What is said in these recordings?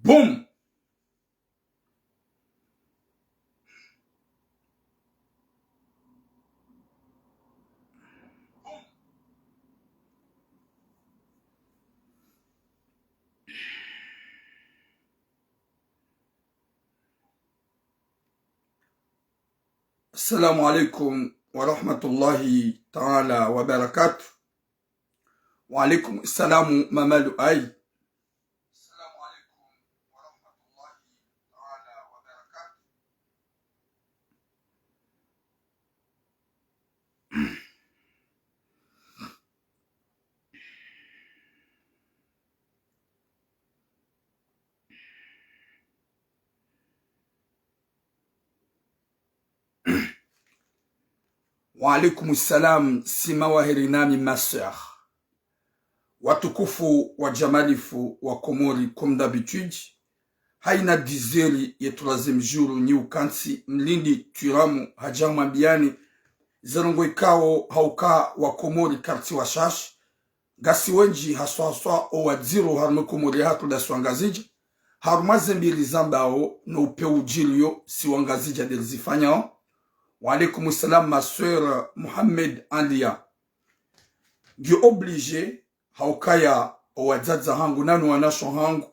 Boum. Assalamu alaikum wa rahmatullahi ta'ala wa barakatuh. Wa alaikum assalamu Mamadou Aïe. Assalamu alaikum wa rahmatullahi ta'ala wa barakatuh. Wa alaikum assalam sima wa hirinami ma sœur. Watukufu wa jamalifu wa Komori comme d'habitude. Haina dizeri ye troisième jour ni ukansi mlindi turamu hajama biani zerongo ikao hauka wa Komori karti wa shash. Gasi wenji haswa o wadziro harme Komori hatu da swangaziji. Harumaze mbili zambao no upe ujilio si wangazija delzifanya. Wa alaikum salam ma sœur Mohamed Andia. Gyo oblige haukaya o wadzaza hangu nanu wanasho hangu.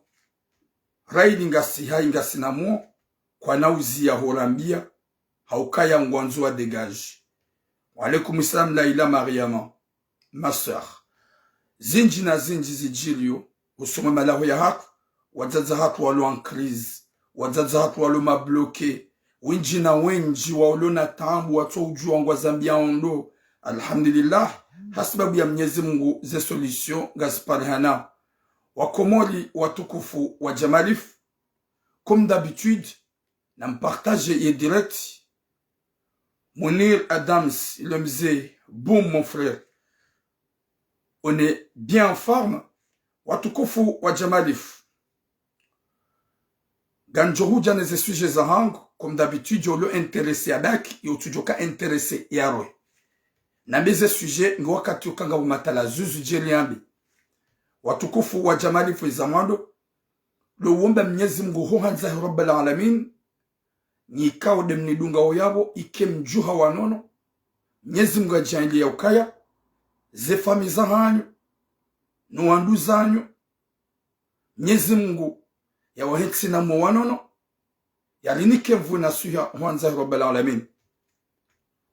Raidi ngasi hai ngasi namuo kwa nauzi ya horambia haukaya ngwanzu wa dégage. Wa alaikum salam Laila Mariama ma sœur. Zinji na zinji zijilio usome malahu ya hatu wadzaza hatu walo en crise wadzaza hatu walo mabloke winji na wenji walo na tambu watu ujua ngwa Zambia ondo. Alhamdulillah hasbabu ya Mwenyezi Mungu ze solution gasparihana wa Komori watukufu wa jamalif comme d'habitude na mpartage et direct Mounir Adams le mzee boum mon frère, on est bien en forme. Watukufu wa jamalif ganjohu jane ze sujets za hangu comme d'habitude yo lo intéressé adak yo tujoka intéressé yarwe na beze sujet ngo wakati ukanga bumatala zuzu jeliambi. Watukufu wa jamalifu izamando lo womba Mwenyezi Mungu huhanza Rabbul Alamin ni kao demnidunga oyabo ike mjuha wanono Mwenyezi Mungu ajanili ya ukaya ze famiza hanyu nuandu zanyu Mwenyezi Mungu ya wahetsi na mwanono yalinike mvu na suya huhanza Rabbul Alamin.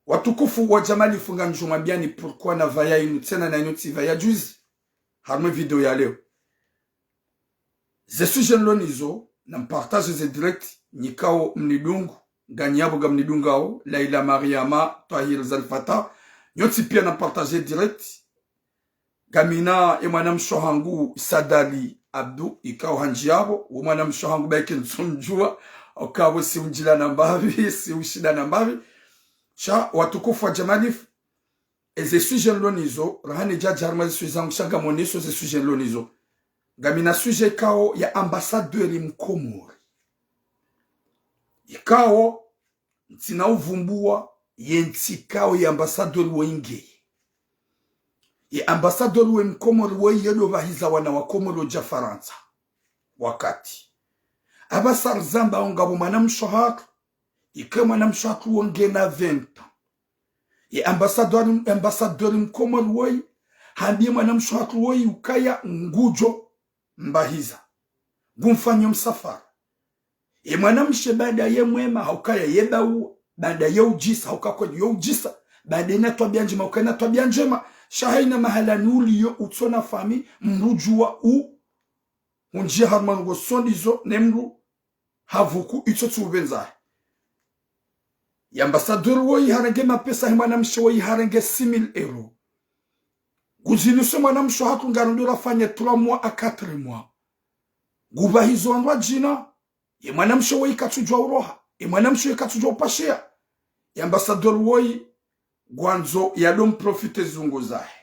Watukufu wa jamalifu nganjuma biani pourquoi na vaya inu tena na inu tivaya juzi harme video ya leo. Ze sujet lonizo na mpartage ze direct nikao mnidungu ganyabo ga mnidungao Laila Mariama Tahir Zalfata nyoti pia na partage direct gamina emwana mshohangu Sadali Abdu ikao hanjiabo umwana mshohangu baike nsonjua okabo si unjila na mbavi si ushida na mbavi cha watukufu wa jamalif eze sujet lonizo rahani jajarma suizangu shanga moniso ze sujet lonizo gamina sujet kao ya ambassadeur mkomori ikao ntina uvumbua yenti kao ya ambassadeur wenge ya ambassadeur we mkomori we yelo vahiza wana wa Komori ja Faransa wakati abasar zamba ongabo manamshohatu ikema na mshatu wonge na 20 ans. Ye ambassadeur mkomori woi hambie mwana mshatu woi ukaya ngujo mbahiza gumfanyo msafara. Ye mwana mshe baada ye mwema haukaya yebau baada ye ujisa haukakwa ye ujisa baada ina twabia njema ukana twabia njema shahaina mahala nuli yo utsona fami mrujua u unjia harman go sondizo nemru havuku itsotu ubenzahe. Ya ambassadeur woi harenge mapesa mwana mshe woi harenge 6,000 euros. Guzinuse mwana mshe hatu ngarundura fanye 3 mois à 4 mois. Guba hizo andwa jina. Ye mwana mshe woi katujwa uroha. Ye mwana mshe katujwa upashia. Ya ambassadeur woi gwanzo ya dom profite zungo zahe.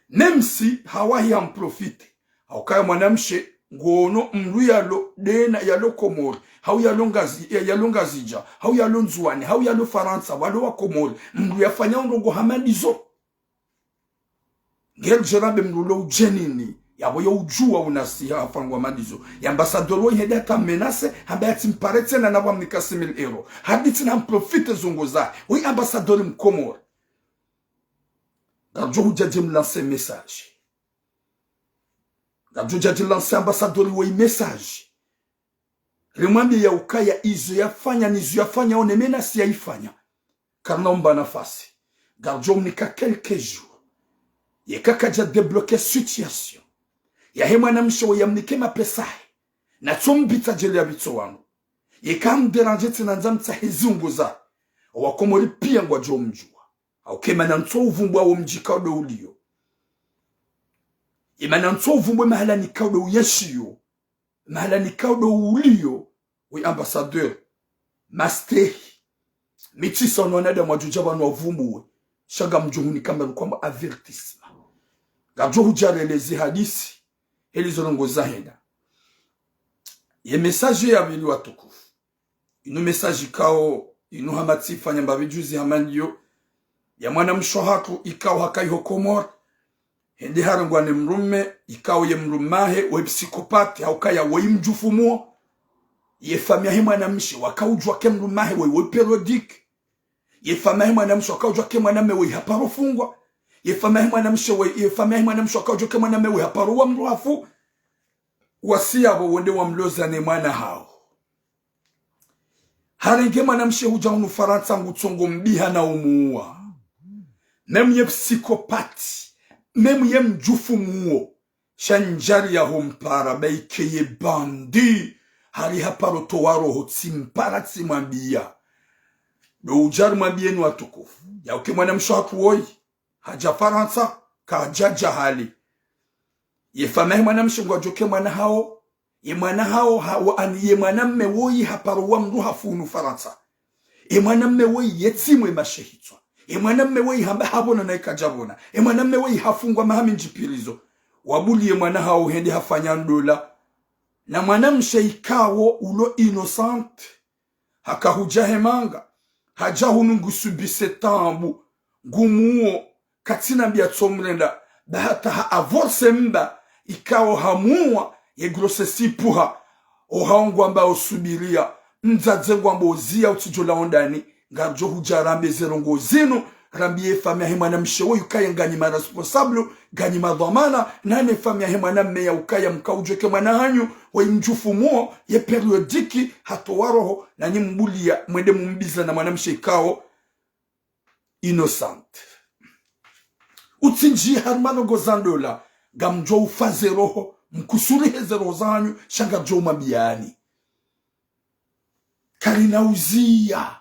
Nemsi hawahi hamprofite. Haukaya mwana mshe ngono mru yalo dena yalo Komori hau yalo ngazija hau yalo nzuani hau yalo Faransa walo wa Komori mru yafanya ndongo hamadizo ngel jerabe mru lo ujenini yabo yo ujua unasiha afangwa madizo ya ambassadeur wo yede ata menace hamba yatimparete na nabwa mnikasi 1000 euro haditi na profite zongoza oui ambassadeur mkomor garjo hujaje mlance message garjo hujaje lance ambassadeur wo message rimwambie ya ukaya izo yafanya nizo yafanya one menace yaifanya karnomba nafasi garjo mnika quelques jours yekaka ja débloquer situation ya hema na msho ya mnike mapesahe na tsombita jeli ya bitso wangu yekam déranger tina nzamtsa hizunguza wakomori pia ngwa jo mjua au kema na ntso uvumbwa wo mjika do ulio imana ntso uvumbwa mahala nikaudo uyeshiyo mahala nikaudo ulio we ambassadeur master mitisa nonada mwajuja banu wavumbwe shaga mjuhuni kama kwamba avertissement garjo hujareleze hadisi elizorongo zahenda ye message ya bili watukufu ino message kao ino hamati fanya mbavijuzi hamandio ya mwana mshohatu ikao hakaiho komor hende harangwane mrume ikao ye mrumahe we psikopati haukaya we mjufumuo ye famia hima na mshi wakaujwa ke mrumahe we periodique ye famia hima na mshi wakaujwa ke mwaname we haparofungwa ye famia hima na mshi wakaujwa ke mwaname we haparuwa mruhafu wasia bo wende wa mloza ne mwana hao harenge mwana mshe huja unu Faransa ngutsongo mbiha na umuua memu ye psikopati memu ye mjufu muo shanjari ya humpara baike ye bandi hari haparo towaro hotsimpara tsimambia do ujar mwambie ni watukufu ya uke mwana mshe hatuoi haja Faransa kajaja hali ye famahe mwana mshingwa joke mwana hao ye mwana hao ye mwana mmewoi haparuwa mru hafunu Faransa ye mwana mmewoi yetimwe mashehitwa ye mwana mmewoi hamba habona na ikajabona ye mwana mmewoi hafungwa mahami njipirizo wabuli ye mwana hao hende hafanya ndola na mwana msheikawo ulo innocent hakahuja hemanga haja hunu ngusubise tambu ngumuo katina bia tsomrenda bahata ha avorse mba ikao hamua ye grossesi puha ohaongwa mba osubiria nzadze ngwamba ozia utijola ondani garjo hujarambe zerongo zino rambie famia hemana mshewo yukaya nganyima responsable nganyima dhamana nane famia hemana meya ukaya mkaujoke mwana hanyu wa mjufu muo ye periodiki hatowaroho na nyimbulia mwende mumbiza na mwana mshekao innocent utsinji harmano gozandola gamjo ufaze roho mkusuri heze rozanyu shanga jo mabiani karina uzia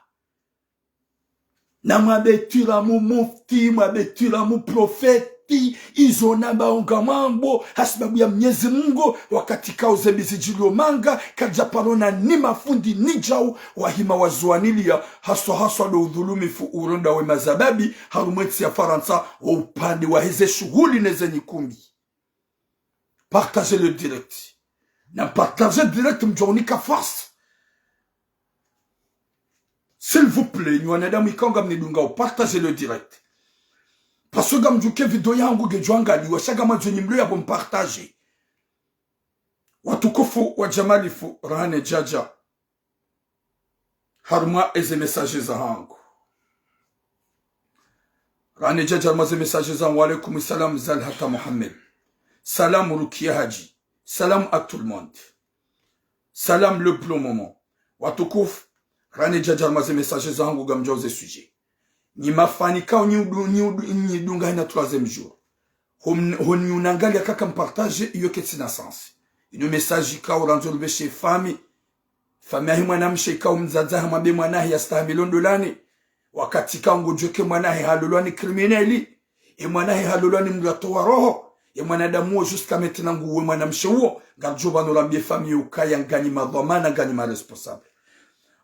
na mabetira mu mufti mabetira mu profeti izo namba ongamambo hasibabu ya Mwenyezi Mungu wakati kao zebisi jilio manga kaja parona ni mafundi nijau wahima wazuanilia haswa do udhulumi fu urunda we mazababi harumweti ya Faransa wa upande wa heze shughuli neze nyikumbi. Partagez le direct. Na partagez direct mjounika force. S'il vous plaît, nous en avons ikanga mnidunga partagez le direct. Parce que gamjuke video yangu gejuanga liwa shaga majoni mlo ya bom partager. Watukufu wa jamalifu Rahane Jaja. Harma eze message za hangu. Rahane Jaja harma eze message za wa alaikum salam zal hata Muhammad. Salam Rukia Haji. Salam à tout le monde. Salam le bon moment. Watukufu Rahane Jaja harma eze message za hangu gamjoze sujet. Ni mafanika ni dunga hina 3e jour. Honi unangali ya kaka mpartage iyo ketina sansi. Ino message ka uranzo lubeshe fami. Fami ahi mwanamshe ka umzazaha mabe mwanahi ya $100 million. Wakati ka ungojoke mwanahi halulwani krimineli. Mwanahi halulwani mlatoa roho. Mwanadamu jusqu'à maintenant nguwe mwanamshe uo. Garjoba nolambie fami ukaya ngani madhamana ngani ma responsable.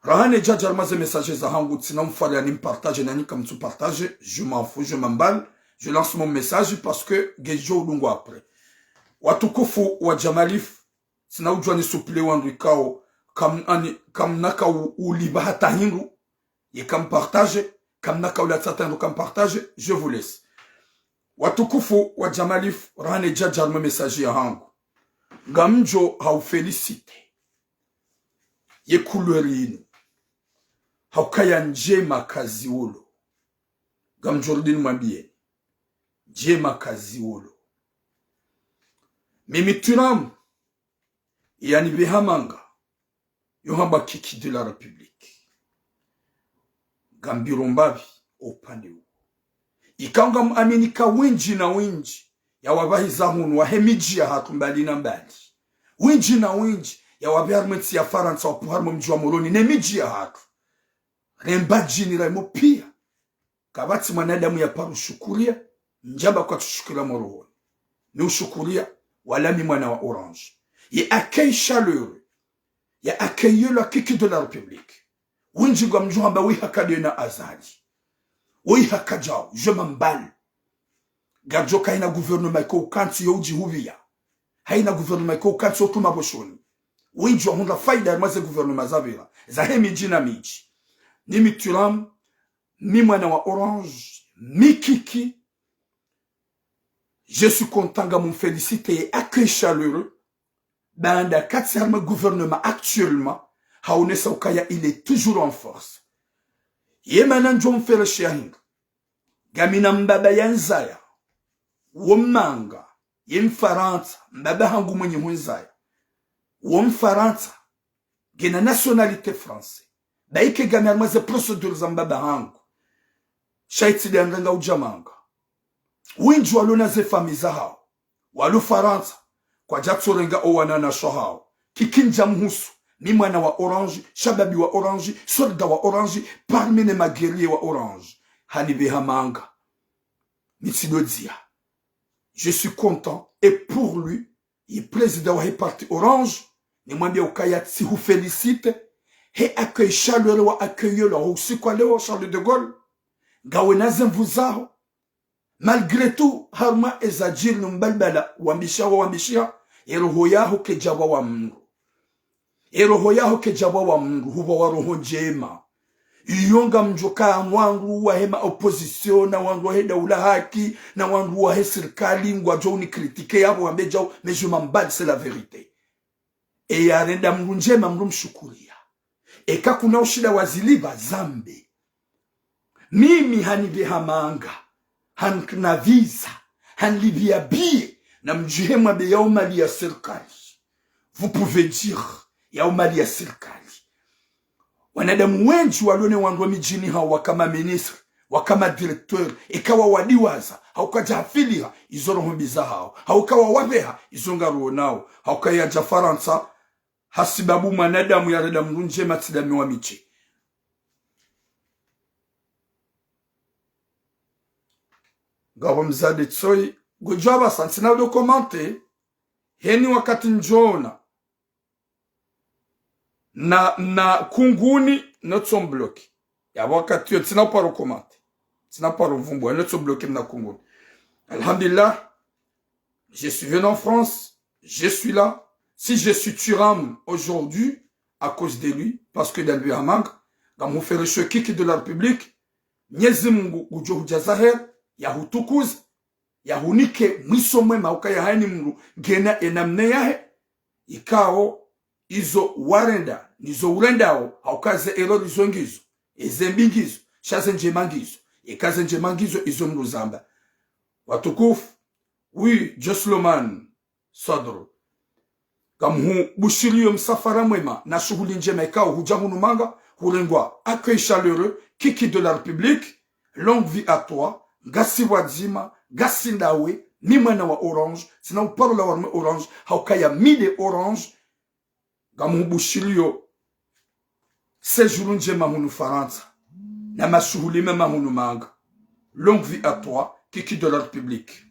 Rahane Jaja maze message za hangu tina mfali anim partage nani comme tu partage, je m'en fous, je m'emballe, je lance mon message parce que gejo lungo après. Watukufu wa jamalif tina ujwa ni suple wandu ikao kam naka uliba hata hindu ye kam partage kam naka ula tata kam partage, je vous laisse. Watukufu wa Jamalifu rane jajarme mesaji ya hangu. Gamjo haufelicite. Ye kulweri inu. Haukaya njema kazi ulo. Gamjo rudini mwambie. Njema kazi ulo. Mimi turamu. Yani behamanga. Yohamba kiki de la République. Gambirombavi upande u. Ikanga muaminika winji na winji ya wabahiza hunu wa hemiji ya hatu mbali na mbali. Winji na winji ya wabiharmeti ya Faransa wapuharmu mjua moroni ne miji ya hatu. Rembaji ni raimo pia. Kabati mwanadamu ya paru shukuria, njamba kwa tushukuria morohoni. Ni ushukuria walami mwana wa Orange. Ye accueil chaleureux. Ya accueilli la kiki de la République. Winji gwa mjuhamba wihakade na azali. Wihakajao, je m'emballe. Gadjo kaina gouvernement ko kanti yo jihuvia. Haina gouvernement ko kanti yo tumaboshoni. Winji wa hunda faida ya maze gouvernement zavira. Zahemi jina miji. Ni mituram, mi mwana wa Orange, mi kiki. Je suis content de me féliciter et accueil chaleureux. Banda katsarme gouvernement actuellement, haonesa ukaya il est toujours en force. Yemana njom fere shahinga. Gamina mbaba yanzaya. Womanga. Yemfaransa. Mbaba hangu mwenye hunzaya. Womfaransa. Gena nationalité français. Baike gamia maze procedure za mbaba hangu. Shaiti de anganga ujamanga. Winji walona ze famiza hao. Walu Faransa. Kwa jatsorenga owana na shohao. Kikinja mhusu. Ni mwana wa Orange, shababi wa Orange, solda wa Orange, parmi les maguerriers wa Orange. Hanibe hamanga. Mitsidodzia. Je suis content. Et pour lui, il président wa parti Orange, ni mwambia ukaya si hu félicite, he accueil chaleureux wa accueillir la aussi kwa leo Charles de Gaulle. Gawena zemvuzaho. Malgré tout, harma ezajir numbalbala wambishia, eroho yaho kejawa wa mngu. Eroho yaho kejawa wa mngu, huwa wa roho njema. Iyonga mjoka wangu wa hema opposition, na wangu wa he daula haki, na wangu wa he sirkali, ngwa jo ni kritike yaho wambe jao, mais je m'emballe, c'est la vérité. E ya renda mngu njema mngu mshukuria. E kakuna ushida waziliba zambe. Mimi hanibe hamanga. Han visa, han libia bie, na mjuhema be ya umali ya sirkali. Vous pouvez dire, ya umali ya sirkali. Wanadamu wenji walone wangu mijini hao wakama ministre, wakama directeur, ikawa wadiwaza, haukaja hafilia, izoro humbiza hao, haukawa wabeha, izonga ruo nao, haukaya ja Faransa, hasibabu manadamu ya reda mrunje matidami wa michi. Gawa mzade tsoi, gujaba sansina do komante, heni wakati njona, na kunguni, not son bloki. Ya wakati yo, tina paro komante. Tina paro vumbo, not son bloki na kunguni. Alhamdulillah, je suis venu en France, je suis là. Si je suis Turam aujourd'hui, à cause de lui, parce que dans lui amang, dans mon frère Chokiki de la République, Nyezimungu ujohu jazaher, ya hutukuz, ya hunike mwisomwe mauka ya haini mungu gena enamne yahe, ikao izo warenda, nizo urendao, haukaze ero nizo ngizo, ezembingizo, shaze njemangizo, ikaze njemangizo izo mnu zamba. Watukufu, oui, Josloman Sodro, kamu bushiriyo msafara mwema, na shughuli njema ikao hujahunu manga, hurengwa, accueil chaleureux, kiki de la République, longue vie à toi, Gassi wadzima, Gassi ndawe, ni mwana wa Orange, sina uparola wa Orange, haukaya mide Orange, gamu bushiriyo, séjour njema hunu Faransa, na mashuhuli mema hunu manga. Longue vie à toi, kiki de la République.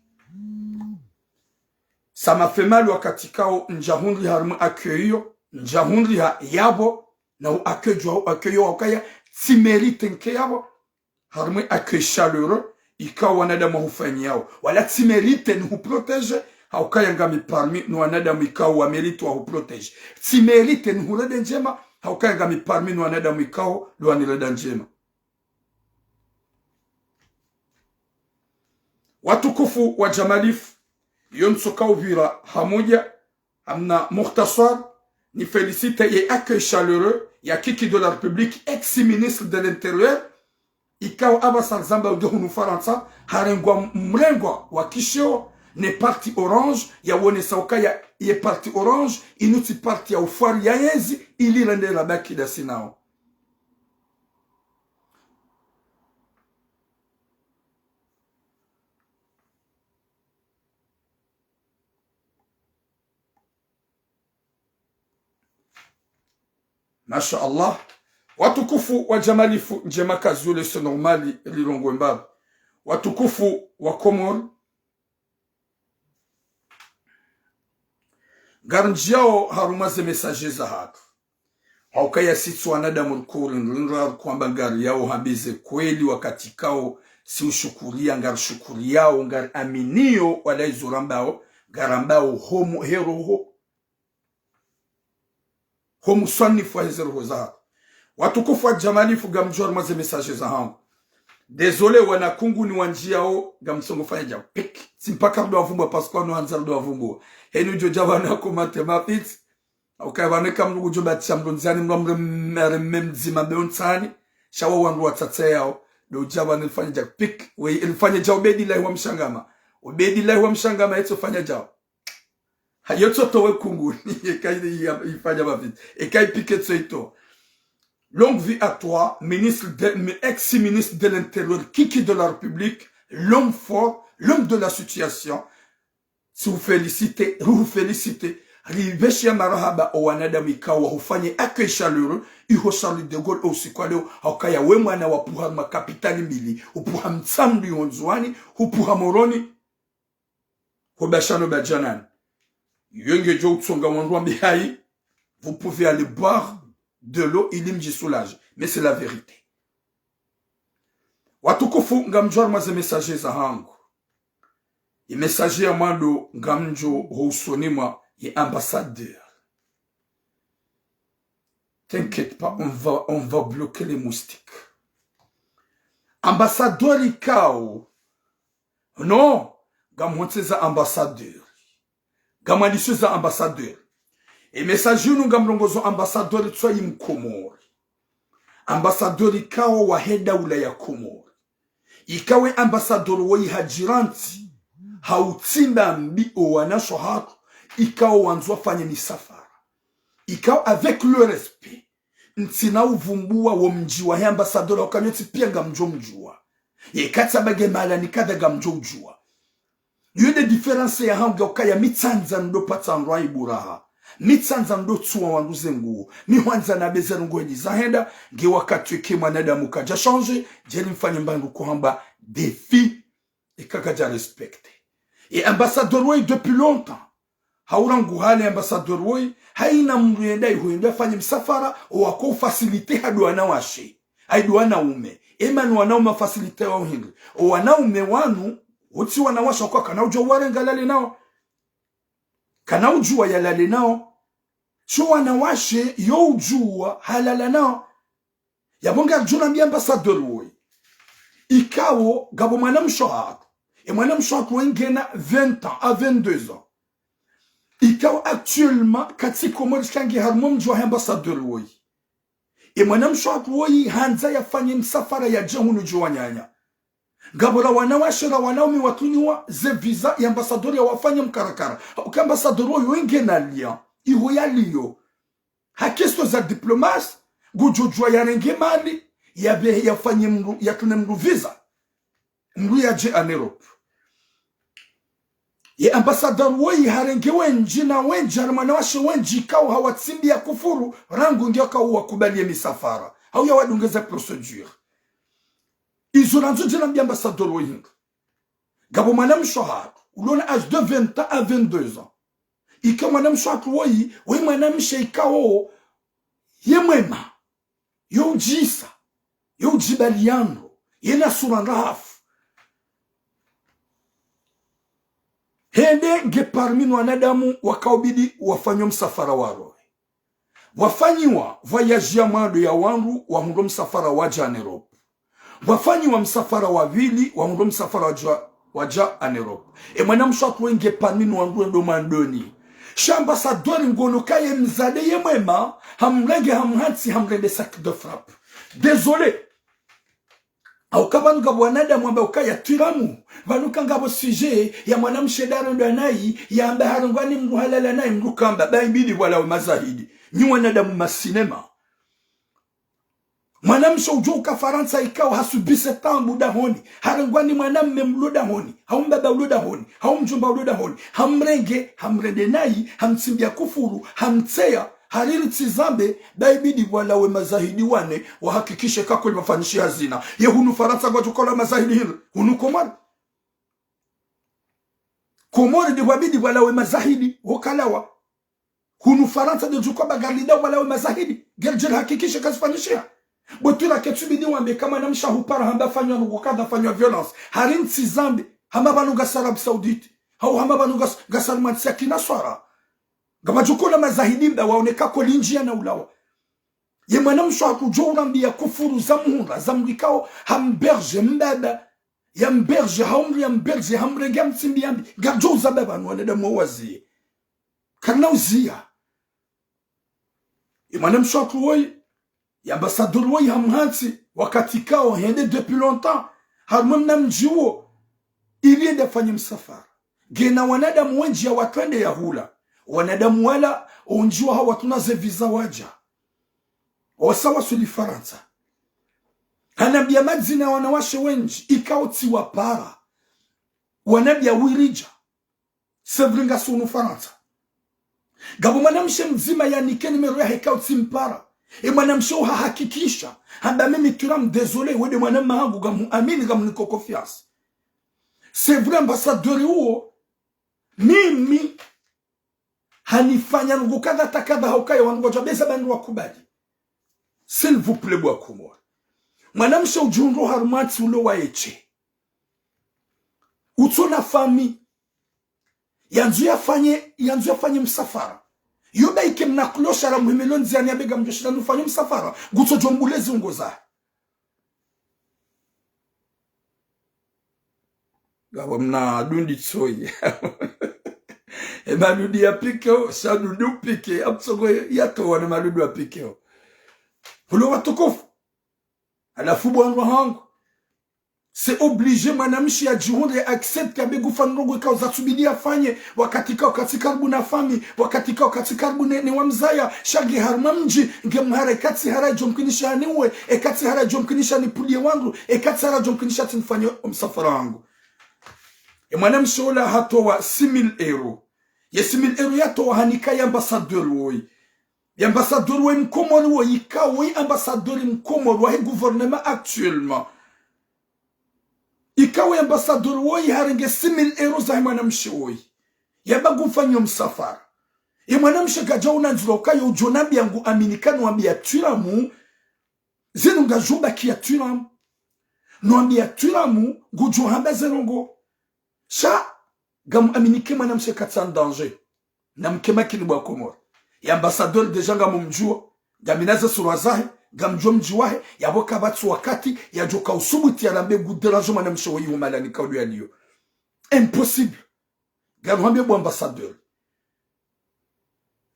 Ça m'a fait mal wakati kao njahundri harmu accueillir, njahundri ha yabo, na u accueillir wakaya, si mérite nke yabo, harmu accueil chaleureux, ikawa wanadamu hufanyi yao. Wala ti mérite ni huprotege, haukaya ngami parmi ni wanadamu ikawa wa mérite wa huprotege. Ti mérite ni hurede njema, haukaya ngami parmi ni wanadamu ikawa luanireda njema. Watukufu watukufu wa Jamalif yonsoka Uvira hamoja amna mukhtasar ni félicite et accueil chaleureux ya kiki de la République ex-ministre de l'Intérieur ikao Abassa Zamba udehunu Faransa harengwa mrengwa wa kishio ne parti orange ya wone sauka ya ye parti orange inuti parti ya ufari ya yezi ili rende la baki da sinao. Masha Allah, watukufu wa Jamalifu njema kazule se normali lilongwe mbabu. Watukufu wa Komor, garanjiao harumaze mesaje za hatu. Haukaya situ wanada murkuri nrinra kwamba ngari yao hambize kweli wakati kao si ushukuria ngar shukuri yao ngar aminio wala izurambao garambao homo hero homo sanifu wa hezeru za watukufu wa Jamalifu gamjor maze mesaje za hangu. Désolé wana kungu ni wanjiao gamsongo fanya jao pik simpaka ndo avumba paskwa no anzal do avumbo henu jo javana ko mathematics au kavana kam ngo jo batisha mdonzani mlomre memzima beonsani shawa wandu watsatse yao do javana fanya jao pik we ilifanya jao bedi lai wa mshangama obedi lai wa mshangama yeto fanya jao hayotso towe kungu ni kai ifanya mafit e kai piket soito. Longue vie à toi, ex-ministre de l'Intérieur, kiki de la République, l'homme fort, l'homme de la situation. Si vous félicitez, vous félicitez. Riveshia marahaba owanada mikawa hufanye accueil chaleureux, iho Charles de Gaulle aussi kwa leo, haukaya wemwana wa puha makapitali mbili, upuha mtsambi onzwani, upuha moroni, hubashano bajanani. Yenge jo utsonga wandwa mihai, vous pouvez aller boire de l'eau, il me soulage. Mais c'est la vérité. Watukufu ngamjor maze messager za hangu. I messager amando ngamjo housonima ye ambassadeur. T'inquiète pas, on va bloquer les moustiques. Ambassadeur ikao. Non, gamwanteza ambassadeur. Gamaliseza ambassadeur. Et message nous gamrongozo ambassadeur tswa Komori. Ambassadeur ikawa wa heda ulaya Komori. Ikawe ambassadeur wa hajiranti hautimba mbio wanasho hatu ikawa wanzwa fanye misafara. Ikawa avec le respect ntina uvumbua wa mjiwa he ambassadeur wakanyoti pia gamjo mjua. Yekatsa bage mala nikada gamjo mjua. Yune difference ya hangu wakaya mitsanza ndo patsanrwa iburaha. Mitsanza ndo tsuwa wanduze nguo. Mihwanza na bezeru nguo nizahenda. Nge wakati weke mwanada mukaja change. Jeli mfanye mbandu kuhamba défi. Et kakaja respecte. Et ambassadeur woi depuis longtemps. Haurangu hale ambassadeur woi. Haina mruenda ihuenda fanye msafara. Wako facilite hadu wanawashe. Haidu wanaume. Emanu wanaume facilite wa uhingri. Wanaume wanu. Uti wanawasha kwa kanaujo warenga lale nao. Kanaujua yalale nao. Cho wanawashe yo ujua halala nao. Yabonga juna mi ambassadeur woi. Ikao gabo mwanam shohatu. Et mwanam shohatu wengena 20 ans à 22 ans. Ikao actuellement kati komori kangi harmom jua ambassadeur woi. Et mwanam shohatu woi hanza ya fanye msafara ya jehunu jua nyanya. Gabora wanawashe na wanaumi watuniwa ze visa ya ambassadeur ya wafanya mkarakara. Uka ambassadeur woi wenge na liya. Iho ya liyo. Hakesto za diplomasi. Gujujua ya renge mali. Yabe ya fanye mru. Ya tune mru visa. Mru ya je an Europe. Ye ambassadeur woi harenge wenji na wenji. Harumanawashe wenji kao hawatsimbi ya kufuru. Rangu ngioka uwa kubali ya misafara. Hau ya wadungeza procedure. Izoranzo jena mbi ambassadeur woi. Gabo manam shohar. Ulona âge de 20 ans à 22 ans. Ika manam shohar woi. Woi manam sheikao. Ye mwema. Yo jisa. Yo jibaliano. Ye na suranrafu. Hende nge parmi wanadamu wakaobidi wafanyo msafara waro. Wafanyiwa voyage ya mwando ya wangu wa hundo msafara waja Europe. Wafanyiwa msafara wavili wa hundo msafara waja en Europe e mwana mshatu wenge paninu wangu ndo mandoni Ambassadeur ngono kaye mzade ye mwema hamrenge hamhansi hamrende sac de frappe. Désolé. Au kabanuka bwanada mwamba ukaya tiramu vanuka ngabo sujet ya mwanamshedano ndo nai ya amba harungwani mruhalala nai mrukamba baibidi wala mazahidi nyuwa nadamu masinema mwanamsho ujoka Faransa ikao hasubise tambu dahoni harungwani mwanamme mloda honi haumbaba uloda honi haumjumba uloda honi hamrende nai hamtsimbia kufuru hamtseya hariri tizambe baibidi wala we mazahidi wane wahakikishe kako limafanyishi hazina ye hunu Faransa kwa tukola mazahidi hilo hunu komori di wabidi wala we mazahidi wakalawa hunu Faransa di tukoba galida wala we mazahidi gerjel hakikishe kazifanyishia botura ketubidi wambe kama na mshahupara hamba fanywa nukukada fanywa violence hariri tizambe hamba banuga Arabie Saoudite hau hamba banuga Salman Sakina swara Gabajukula mazahidi mba waoneka kwa linjia na ulawa. Ye mwanamsho hakujua mbia kufuru zamuhunda. Zamrikao hamberge mbaba. Ya mberge haumri ya mberge hamrege mtimbi yambi. Gajo zababa nwaneda mwawazi. Kana uzia. Ye mwanamsho hakuwoi. Ya ambasador woi hamhansi. Wakati kao hende depuis longtemps. Harmamna mjiwo. Ili ende fanye msafara. Gena wanada mwenji ya watwende ya hula. Wanadamu wala unjua hawa tunaze visa waja wasawa suli Faransa hanabia madzina wanawashe wenji ikauti wapara wanabia wirija sevringa sunu Faransa gabo mwanamshe mzima ya nike nimero ya hekauti mpara mwanamshe uhahakikisha hamba mimi turam désolé wede mwanama hangu gamu amini gamu niko confiance c'est vrai ambassadeur huo mimi hanifanya nungu kada takada haukaya wangoja beza bandu wakubali. S'il vous plaît bwa kumwa. Mwanamsha ujunro harumati ulo wa eche. Utona fami. Yanzu ya fanye msafara. Yoba ike mnakulosha la muhimeloni ziani ya bega mjoshida nufanye msafara. Guto jombulezi ungoza. Gawa mna dundi tsoi. Maludi ya pikeo, sadudu pike, apsogo yato wane maludi ya pikeo. Pulo watukufu. Alafu bwanwa hangu. C'est obligé mwanamshi ya jihunde accepte ya begu fanrogo ika uzatubidi ya fanye. Wakatika karibu na fami. Wakatika karibu ni wamzaya. Shagi haruma mji. Nge mhara ikati hara jomkinisha niwe. Ekati hara jomkinisha nipulie wangu. Ekati hara jomkinisha tinifanye msafara wangu. Mwanamshi ola hato wa 6,000 €. Yesimil eru yato hanika ya ambassadeur woi. Ya ambassadeur woi mkomori woi. Ika woi ambassadeur mkomori woi gouvernement actuellement. Ika woi ambassadeur woi harenge 6,000 € za mwanamshi woi. Ya bagu fanyo msafara. Ya mwanamshi gaja unanziloka yo ujonabi yangu aminikanu wambia turamu. Zenu ngajuba kia turamu. Nwambia turamu gujuhamba zerongo. Sha gamu aminike mwanamshe katsan danger na mkema kilibwa komor ya ambassadeur deja gamu mjua gaminaza surwazahe gamjua mjiwahe yaboka batsu wakati ya joka usubuti ya lambe guderajo mwanamshe woyi umalani kaudu ya liyo impossible gamu hambia bu ambassadeur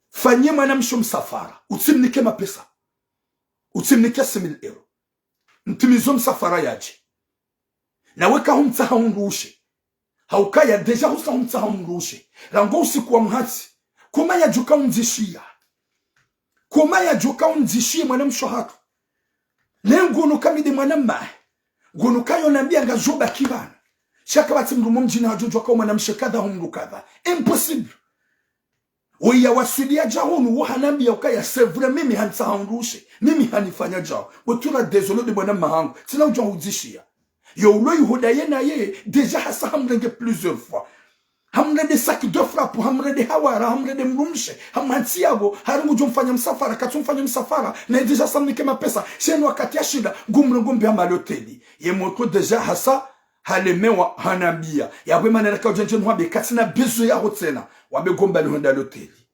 fanye mwanamshe msafara utimnike mapesa utimnike 6,000 €. Mtimizo msafara yaji na weka humta haunruushe haukaya deja husa humta haunruushe rango usikuwa mhati kuma ya joka unzishia mwanamsho hatu nengono kamide mwanamma gono kayo nambia ngajoba kibana shaka bati mrumo mjina hajojo kwa mwanamshe kada humrukadha impossible Oya wasudia jahonu wahanambia ukaya sevre mimi hansa haunrushe mimi hanifanya jao wotuna désolé de mwanamma hangu sina ujo huzishia yo ulo yuhudaye na ye deja hasa hamrenge plusieurs fois hamrende sac de frappe hamrende hawara hamrende mrumshe hamhansi yabo harungu jomfanya msafara katumfanya msafara na deja samnike mapesa shenu wakati ya shida gumrungumbi hama loteli ye moto deja hasa halemewa hanambia yawe manera ka ujenjenu wabe katina bezo ya hotena wabe gomba lihonda loteli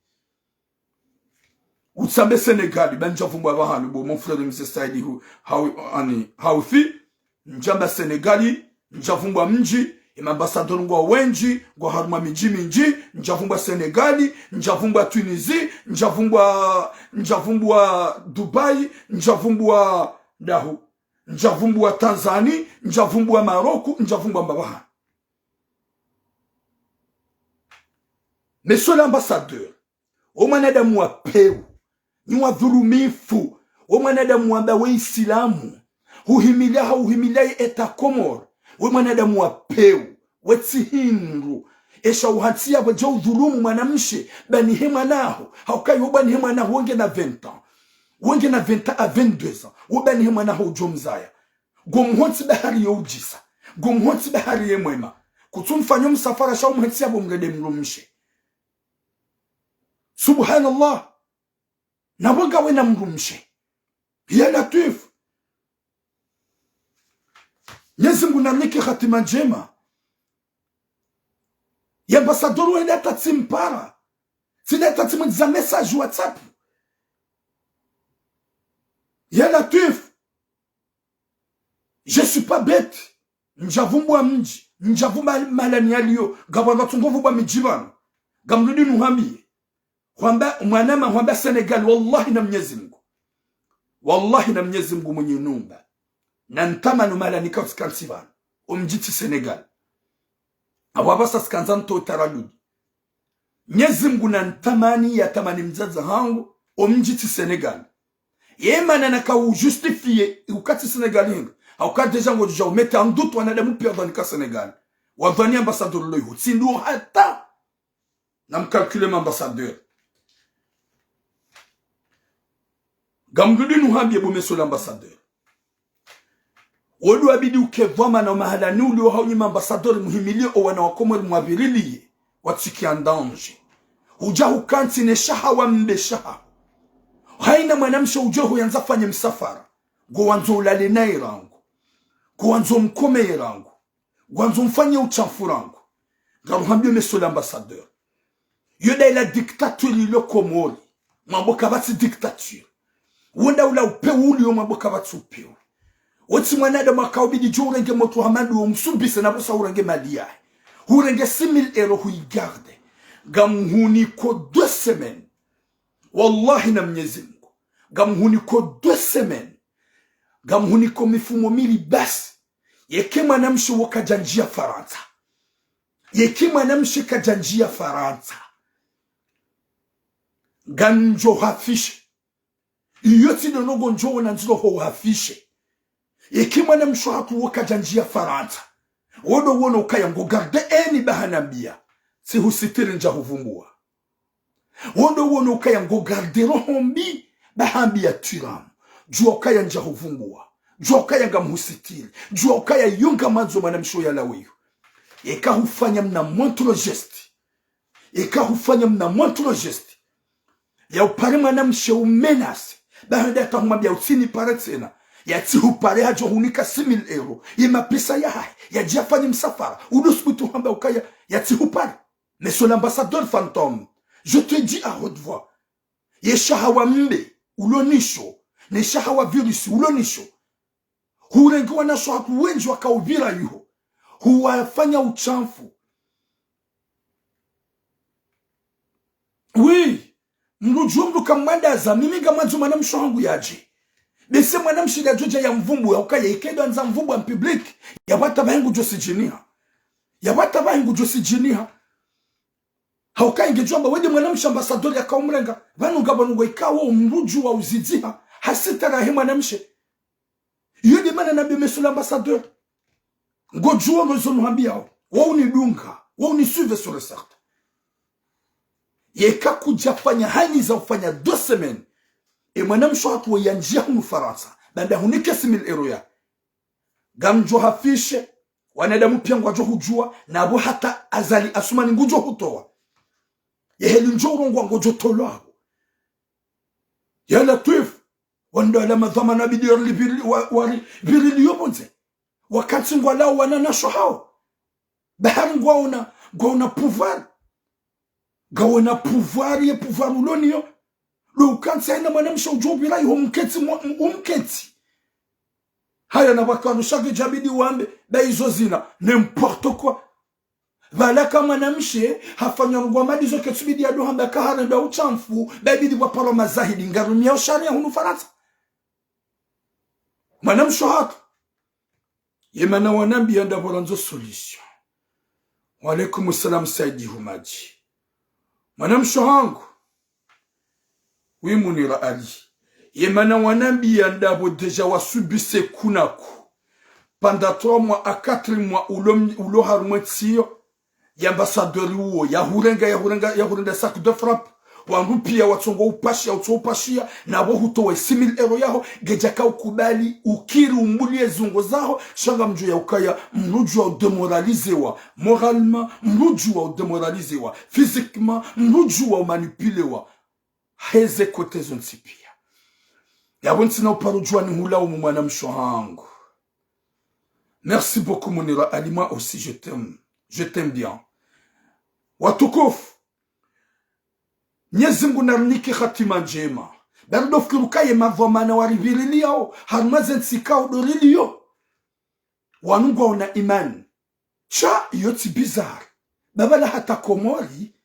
utsambe Senegal banja vumba bahanu bo mon frère de Mr. Saidi how fi njamba Senegali njavumba mji ambassadeur ngwa wenji ngwa haruma miji minji njavumbwa Senegali njavumbwa Tunisie njavumbwa Dubai njavumbwa dahu njavumbwa Tanzania njavumbwa Maroko njavumbwa Mbabaha. Monsieur l'ambassadeur, o mwanadamu wa peu ni wa dhulumifu, o mwanadamu wa Islamu uhimilia eta Komoro, o mwanadamu wa peu wetsihindu esha uhatia wajo udhulumu mwanamshe bani hema naho haukai ubani hema naho wenge na 20 ans wenge na 20 à 22 ans ubani hema naho ujomzaya gomhonti bahari ya ujisa gomhonti bahari ya mwema kutumfanyo msafara sha umhatia bomrede mrumshe. Subhanallah, na wanga wena mrumshe ya latif Nyezimungu na niki khatima njema ya ambassadeur wena tatimpara sina tatimza message WhatsApp ya latif. Je suis pas bête, njavumbwa mji njavumba malani yaliyo gabana tungovuba mijibana gamrudi nuhambi kwamba mwanama kwamba Senegal wallahi na Mwenyezi Mungu mwenye numba na ntamanu malani kwa skansivan umjiti Senegal awabasa skanzanto taraludi Mwenyezi Mungu na ntamani ya tamani mzaza hangu umjiti Senegal yema na naka ujustifie ukati Senegalien au ka deja ngoja umete en doute wanadamu perdre ka Senegal wadhani ambassadeur loyo sindu hata na mkalkule ambassadeur gamgudi nuhambie bo monsieur l'ambassadeur wodu abidi ukevama na mahala nuli wa hauni ambassadeur muhimilie o wana wakomwe mwabirili watiki en danger uja ukanti ne shaha wa mbeshaha haina mwanamsho ujoho yanza fanye msafara go wanzo ulale naye rangu go wanzo mkome rangu wanzo mfanye uchafu rangu garuhambie monsieur l'ambassadeur yoda ila dictature ilo Komori mamboka bati dictature wenda ula upeu uli mamboka bati upeu wati mwanada makaubidi jo urenge moto hamadu umsubise na bosa urenge madia urenge 6000 euros huigarde gamhuni ko 2 semaines wallahi na Mwenyezi Mungu gamhuni ko 2 semaines gamhuni ko mifumo mili basi yeke mwanamshi wakajanjia Faransa yeke mwanamshi kajanjia Faransa ganjo hafishe iyoti nonogo njo na nzilo ho hafishe yeke mwanamshi wakajanjia Faransa wodo wono ukaya ngo garde eni bahanambia si husitiri nja huvumbua wodo wono ukaya ngo garde rohombi bahambia turam jua ukaya nja huvumbua jua ukaya ngamhusitiri jua ukaya yunga manzo mwanamshi ya lawiyo yeka hufanya mna montro geste yeka hufanya mna montro geste ya upare mwanamshi umenasi bahanda atamwambia usini pare tena ya tihu pare hajo hunika 6000 euros yema pesa ya hai ya jiafanye msafara udosubitu hamba ukaya ya tihu pare. Monsieur l'ambassadeur fantôme, je te dis à haute voix ye shahawa mbe ulonisho ne shahawa virus ulonisho hurengiwa na shahaku wenji wakaubira yuho huwafanya uchamfu. Oui, mrujua mruka mwandaza mimi gamanzu mwanamsho hangu yaji bese mwanamshi ya joja ya mvumbu ya ukaya ikedo anza mvumbu ya public ya wata bahengu josijiniha ya wata bahengu josijiniha haukai ngejomba wende mwanamshi ambassadeur ya kaumrenga vanu gabanungo ikawo mruju wa uzidziha hasitara he mwanamshi yodi mana nabi monsieur l'ambassadeur ngojua ngozonu hambia wao ni dunga wao ni suivre sur le cercle yeka kujafanya hali za ufanya 2 semaines e mwanamshi watu yanjia hunu Faransa banda hunike 6000 euros ya gamjo hafishe wanadamu pia ngwajo hujua na abo hata azali asumani ngujo hutoa yeheli njoro ngojo tolwa ya latif wanda la madhama na bidir libili wari birili yobonze wakati ngwala wana nasho hao bahari ngwaona pouvoir gawona pouvoir ye pouvoir ulonio lo kansa ina mwanamsho ujobira yo umketi haya na bakano chaque jabidi wambe ba izo zina n'importe quoi Vala kama namshe hafanya ngwamadi zo ketsubidi ya dohamba kahara nda uchamfu babidi kwa paro mazahidi ngarumia usharia hunu Faransa manamsho hatu yemana wanambi yanda volanzo solution. Wa alaikum salam Saidi Humaji manamsho hangu wimunira Ali yemana wanambi yanda vo deja wasubise kunaku pendant 3 mois à 4 mois ulo harumwetsio y'ambassadeur uwo yahurenda sac de frappe wangupia watsongo upashia nabo hutowe 6000 euro yaho gejaka ukubali ukiri umulie zungo zaho shanga mju ya ukaya mruju wa demoralizewa moralement mruju wa demoralizewa physiquement mruju wa manipulewa heze kote zonsipia yabontsina uparujwa ni hula umumwana mshohangu. Merci beaucoup Mounira Ali, moi aussi je t'aime bien. Watukufu Mwenyezi Mungu narniki khatima njema bardo fikirukaye mavomana wariviliao harmazen sikao dorilio wanungu wana imani cha yoti bizarre babala hata Komori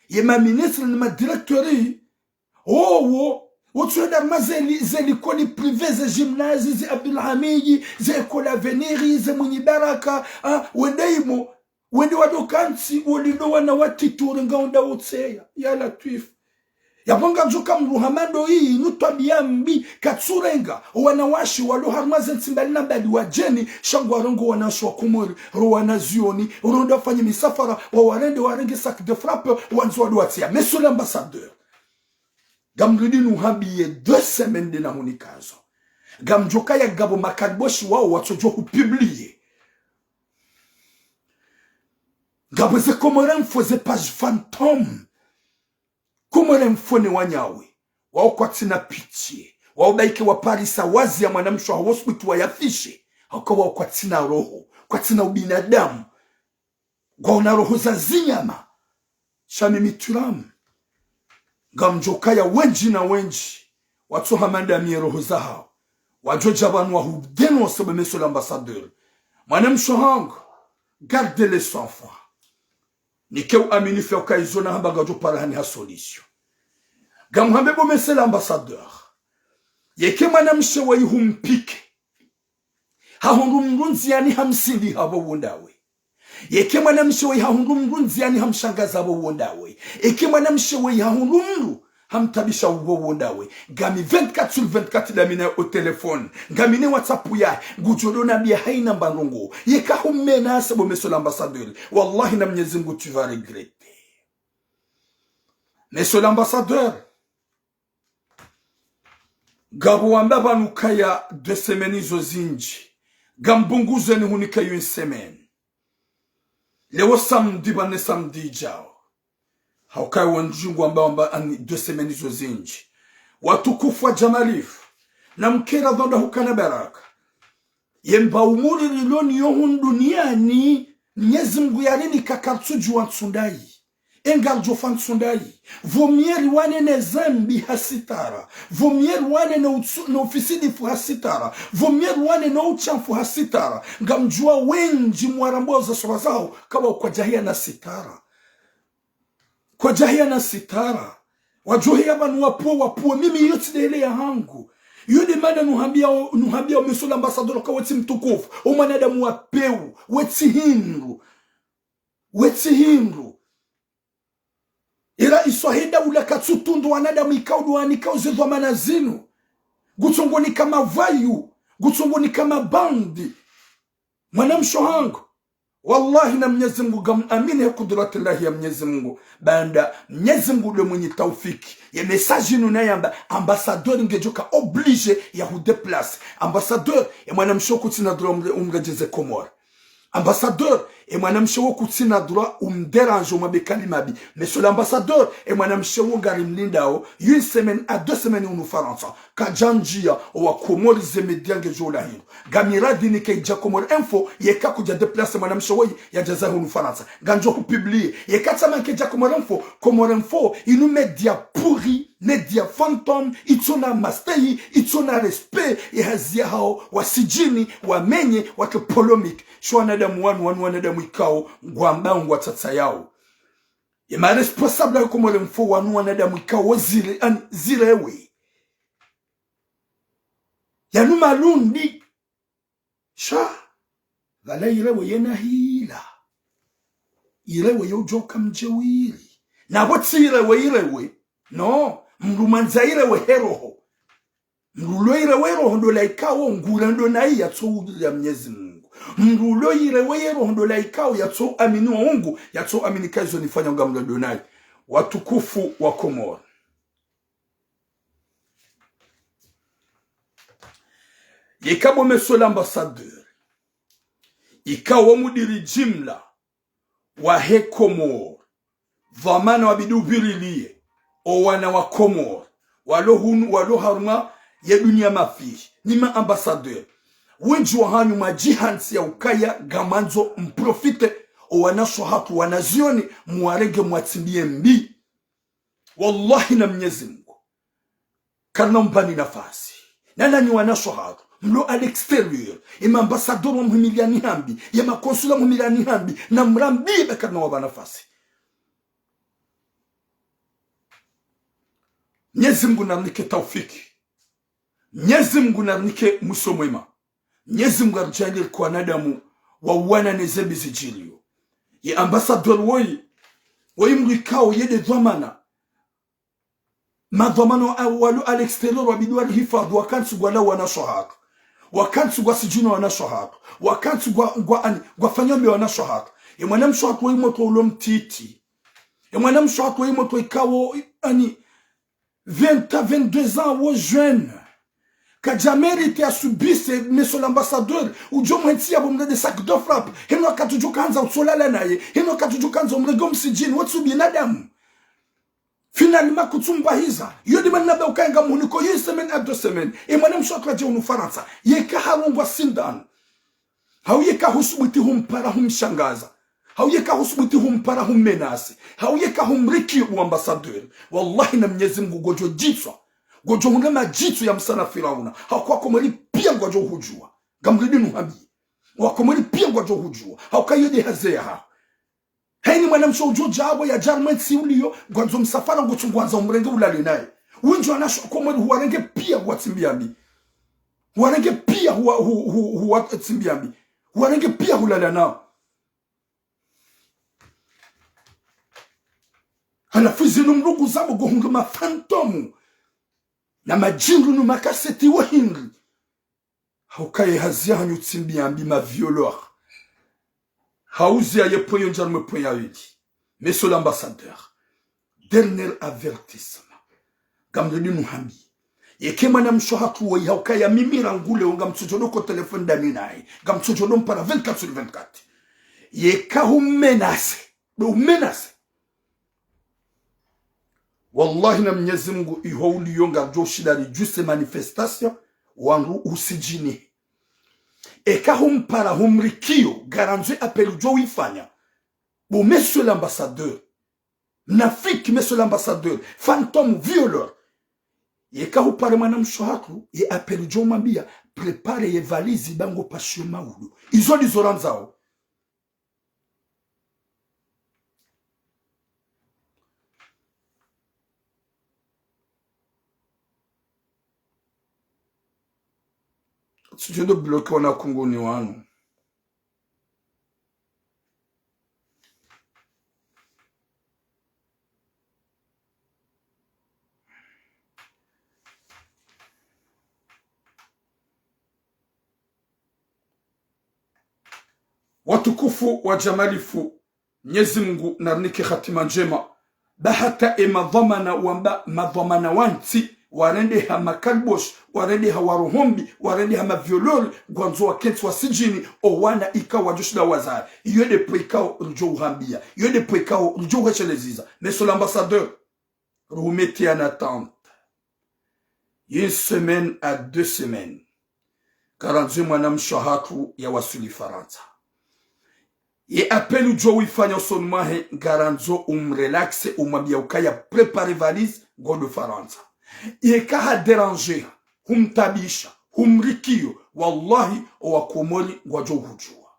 yema ministre na madirektori Wotsueda zeli koli privé ze gymnase ze Abdulhamidi ze école avenir ze Munyibaraka wendeimo wende wadokansi wolindo wana watiture ngaonda wotseya ya Latif yabonga njuka mruhamando hii nutwabiambi katsurenga wanawashi walo harmaze ntsimbali nambali wajeni shangwa rongo wanashi wa Komori rowana zioni uronda wafanye misafara warenge sac de frappe wanzu waduatia. Monsieur l'ambassadeur Gamridi nuhambiye 2 semaines de na hunikazo. Gamjoka ya gabo makadboshi wao watsojo kupublier. Gabo ze Comorien faisait page fantôme. Comorien fone wanyawe. Wao kwa tina pitié. Wao baike wa Parisa wazi ya mwanamsho wa hospital wa yafishe. Hako wao kwa tina roho. Kwa tina ubinadamu. Gwaona roho za zinyama. Shami mituramu. Gamjoka ya wenji na wenji watu hamanda miroho zao wajoja banu wa hudeno sebe monsieur l'ambassadeur mwanamsho hangu garde les sang-froid nikeu amini fe okaizona hamba gajo parahani ha solution gamhambe bo monsieur l'ambassadeur yeke mwanamsho wa yuhumpike hahundumrunzi yani hamsindi habo wondawe yeke mwanamshe hahundumru nziani hamshangaza abo wondawe eke mwanamshe hahundumru hamtabisha ubo wondawe gami 24/24 damina au téléphone gamine WhatsApp ya gujodo na bia haina mbangongo yeka humena asabo monsieur l'ambassadeur wallahi na Mwenyezi Mungu tu vas regretter. Monsieur l'ambassadeur gabo wamba banukaya 2 semaines zo zinji gambunguze ni hunika 1 semaine Lewo samedi bane samedi jao. Haukai wanjungu amba ani 2 semaines zo zinji. Watukufu wa Jamalif. Na mkera dhonda hukana baraka. Yemba umuri liloni yohun duniani. Mwenyezi Mungu yarini kakartuju wa tsundai. Engarjo fan tsundai. Vomieri wane ne zambi hasitara. Vomieri wane no ofisidi fu hasitara. Vomieri wane no uchamfu hasitara. Ngamjua wenji mwaramboza swazao kama kwa jahia na sitara. Kwa jahia na sitara. Wajohia manu wapuwa mimi yoti dele ya hangu. Yudi mada nuhambia monsieur l'ambassadeur kwa weti mtukufu. Umanadamu wapeu. Weti hindu. Ila iswahida ula katsutundu wanadamu ikaudu wanika uzidwa manazinu. Gutsongo ni kama vayu. Gutsongo ni kama bandi. Mwanamsho hangu. Wallahi na Mwenyezi Mungu gamamini ya kudratillahi ya Mwenyezi Mungu. Banda Mwenyezi Mungu ule mwenye taufiki. Ya mesaji nuna yamba ambassadeur ngejoka oblige ya hudeplace. Ambassadeur ya mwanamsho kutina dura umrejeze Komori. Ambassadeur et mwanamshe wo kutsina droit umderange umabekali mabi. Monsieur l'ambassadeur et mwanamshe wo garimlindao 1 semaine à 2 semaines unu Faransa kajanjia wa Komori zemediange jola hino gamiradi ni keja Komori info yeka kuja déplacer mwanamshe wo ya jaza unu Faransa ganjo ku publier yeka tsama keja Komori info inu media pourri media phantom itona mastei itona respect ya hazia hao wasijini wamenye watu polemic shwanadamu wanadamu ikao ngwambangwa tata yao ma responsable comme le mfo wanadamu ikao zirewe ya numa lundi sha vala irewe yena hila irewe yojoka mjewiri na wati irewe no mrumanza irewe heroho mrulo irewe roho ndo laikao ngura ndo na iya tsoudili ya Mwenyezi Mungu mrulo irewe roho ndo laikao ya tso amini wa Mungu ya tso amini kazo nifanya ngamla donai watukufu wa Komoro. Yekabo monsieur l'ambassadeur ikawa mudiri jimla wa he Komoro vamana wabidubirilie o wana wa Komoro walo haruma ya dunia mafishi nima ambassadeur wenji wa hanyu majihansi ya ukaya gamanzo mprofite o wanasho hatu wanazioni muarege mwatimbie mbi wallahi na Mwenyezi Mungu karna mpani nafasi nani wanasho hatu mlo à l'extérieur ima ambassadeur wa mhimiliani hambi ya makonsula mhimiliani hambi na mrambi karna wa nafasi Mwenyezi Mungu namnike taufiki Mwenyezi Mungu namnike muso mwema Mwenyezi Mungu arjalie kwa nadamu wa wana nezembi zijilio ya ambassadeur woi mlikao yede dhamana madhamano walu à l'extérieur wabidwa hifadhi wakansu gwala wanashohatu wakansu gwa sijino wanashohatu wakansu gwa fanyombe wanashohatu ya mwanamshohatu wa imoto ulomtiti ya mwanamshohatu wa imoto ikawo ani 22 ans au jeune Kajameri te a subi ce monsieur l'ambassadeur ou jo mwenti ya bomde de sac de frappe heno katujo kanza usolala naye heno katujo kanza umregom sijini watsubi nadamu finalement kutsumba hiza yodi manaba ukanga muniko une semaine à 2 semaines et mwana mshokla je unu Faransa yeka harungwa sindan hauyeka husubuti humpara humshangaza hauyeka husubuti humpara hummenasi hauyeka humriki uambassadeur wallahi na Mwenyezi Mungu gojo jitswa gojo hunema jitsu ya msana Firauna hakuwa komeli pia gojo hujua gamridinu habi wakomeli pia gojo hujua haukayede hazea ha haini mwanamsho ujo jabo ya jarment siulio gojo msafara ngochungwanza umrenge ulale naye winjo anasho komeli huwarenge pia watimbiambi huwarenge pia huwatimbiambi huwarenge pia hulala nao halafizi numrugu zabo gohungema fantomu na majindu nu makaseti wa hingri haukaye hazia hanyu tsimbiambi ma violeur hauzi aye poyo njarme poya wili monsieur l'ambassadeur dernier avertissement gamredi nu hambi yekema na mshohatu wa haukaye mimira ngule unga mtsojodo ko telefone daminae gamtsojodo mpara 24/24 yeka humenase do menase wallahi na Mwenyezi Mungu ihouli yonga joshidari juste manifestation wangu usijini eka humpara humrikio garanzwe apelu jo wifanya bo monsieur l'ambassadeur nafiki monsieur l'ambassadeur fantôme violeur eka hupare mwana mshohatu ye apelu jo mambia prepare ye valizi bango pasio maulu izo lizoranzao Sujendo bloke wana Kongo ni wanu. Watukufu wa jamalifu Mwenyezi Mungu narnike khatima njema bahata madhamana wamba madhamana wanti warende ha makalbosh warende ha waruhombi warende ha maviolori gwanzo wa kentu wa sijini o wana ikawa joshida wazari yode po ikawa rujo uhambia yode po ikawa rujo uhecheleziza monsieur l'ambassadeur remettez en attente 1 semaine à 2 semaines karanzwe mwana mshahatu ya wasuli Faransa ye appelu jo wifanya sonmahe garanzo umrelaxe umabia ukaya prepare valise ngodo Faransa yeka ha déranger humtabisha humrikio wallahi wa Komori ngwajo hujua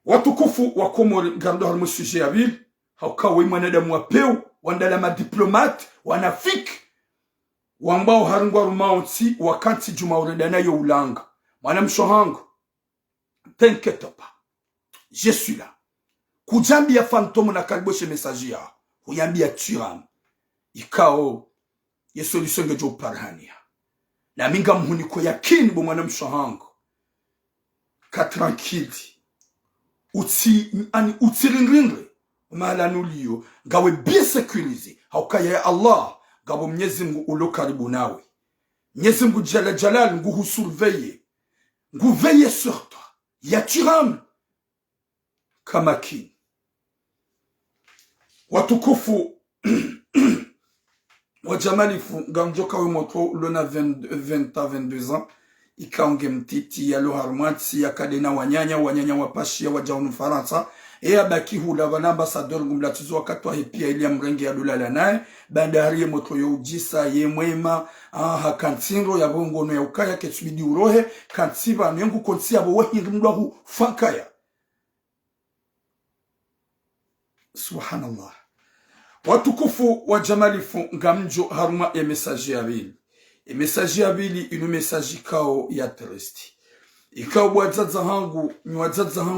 watukufu wa Komori ngando harmu sujet ya bil haukawe mwanadamu wa peu wandala madiplomate wanafiki wambao harungwa rumaunti wakati juma urenda nayo ulanga mwanamshohangu t'inquiète pas je suis là kujambia fantôme na kalboshe message huyambia turam ikao ye solution ngejo parhania na minga mhuniko yakini bo mwanamshohangu ka tranquille utirinrinre mala nulio gawe bien sécurisé haukaya Allah gabo Mwenyezi Mungu ulo karibu nawe Mwenyezi Mungu jala jalal nguhu surveiller ngu veiller sur toi ya turam kama kin watukufu wajamalifu ngamjoka we moto lona 22 ans ikaonge mtiti ya loharmati ya kadena wanyanya wapashia wajaunu Faransa ea baki hula wana ambassadeur ngumlatizo wakati wa hepia ili ya mrenge ya dola nae bandari ya moto ya ujisa ye mwema hakantinro ya bongono ya ukaya ketsubidi urohe kantiba nyengu konti ya bowehi ngumlahu fankaya subhanallah watukufu wa jamalifu ngamjo haruma ya mesaji ya bili message ya bili inu message kao ya teresti ikao bwadzaza hangu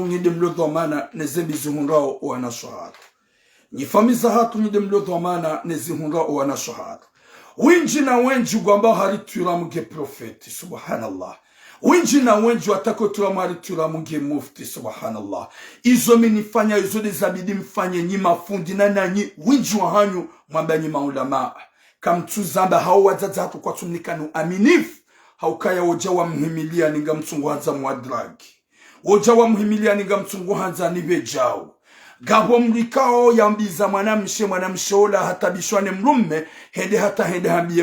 nyede mlodho mana nezembi zihunrao wana shahara nifamiza hatu nyede mlodho mana nezihunrao wana shahara winji na wenji gwamba hari turamuge profeti subhanallah winji na wenji watako turamari turamuge mufti subhanallah izo minifanya izo dezabidi mfanye nyima fundi na nanyi winji wa hanyu mwamba nyima ulama kamtuzamba hao wazaza hatu kwa tumnikanu aminifu haukaya woja wa mhimilia ninga mtungu hanza mwadragi woja wa mhimilia ninga mtungu hanza nibejao gabo mrikao yambiza mwanamshe ola hata bishwane mrumme hende hambi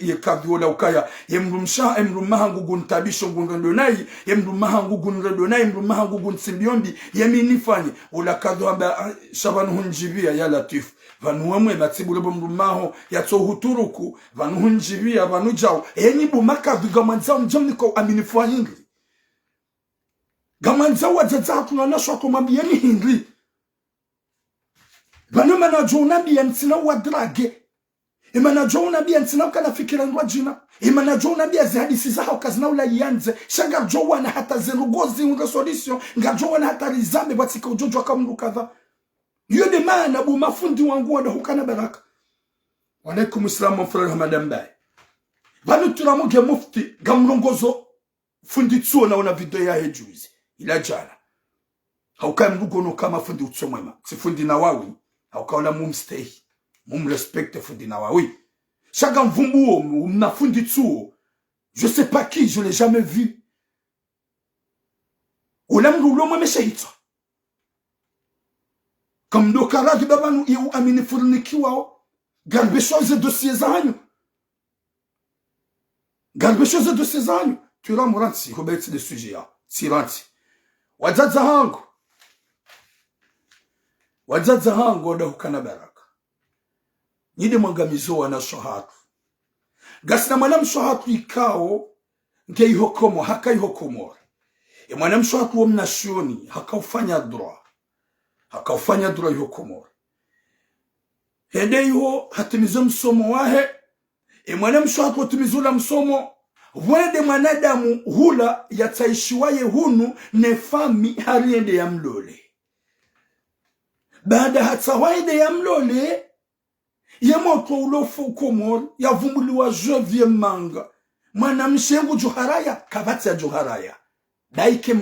ye kadiola ukaya ye mrummaha ngugu ntabisho ngunredonai ye mrummaha ngugu nredonai mrummaha ngugu nsimbiyombi ye minifanye ola kadho hamba shabanu hunjibia ya latifu vanu wamwe matibulebo mrumaho yatsohuturuku vanu hunjibia vanu jao enyi bumaka vigamanzao mjamniko aminifu hingri gamanzao wajazatu na nasho kumambieni hingri vanu manajo unabia ntina wadrage imanajo unabia ntina ukanafikira nwa jina imanajo unabia zihadisi zaha ukazina ula yanze shanga jowa na hata zenugozi unga solution nga jowa na hata rizame batika ujojo waka mndu kadha yode maana bu mafundi wangu wada hukana baraka walaikum salamu frère madame bay banu turamuge mufti gamrongozo fundi tsuo na una video ya hejuizi ila jana hauka mrugo no kama fundi utso mwema si fundi na wawi hauka wala mumstay respecte fundi na wawi chaque mvumbuo na fundi tsuo je sais pas qui je l'ai jamais vu ola mrulo mweme shehito comme le cara de babanu iu amini furnikiwao garbe chose de ces años tu ras moranti kobeti de sujet ya siranti wazaza hango da hukana baraka nyide mwangamizo wana shohatu gasina mwanam shohatu ikao nke ihokomo haka ihokomora mwanam shohatu wa mnashoni haka ufanya droit yuho Komori hende yuho hatimizo msomo wahe mwana msho hatimizula msomo wende mwanadamu hula yataishiwaye hunu nefami hariende ya mlole baada hatawaide ya mlole yemoto ulofu Komori yavumbuliwa jovie manga mwana mshengu juharaya kabati ya juharaya daike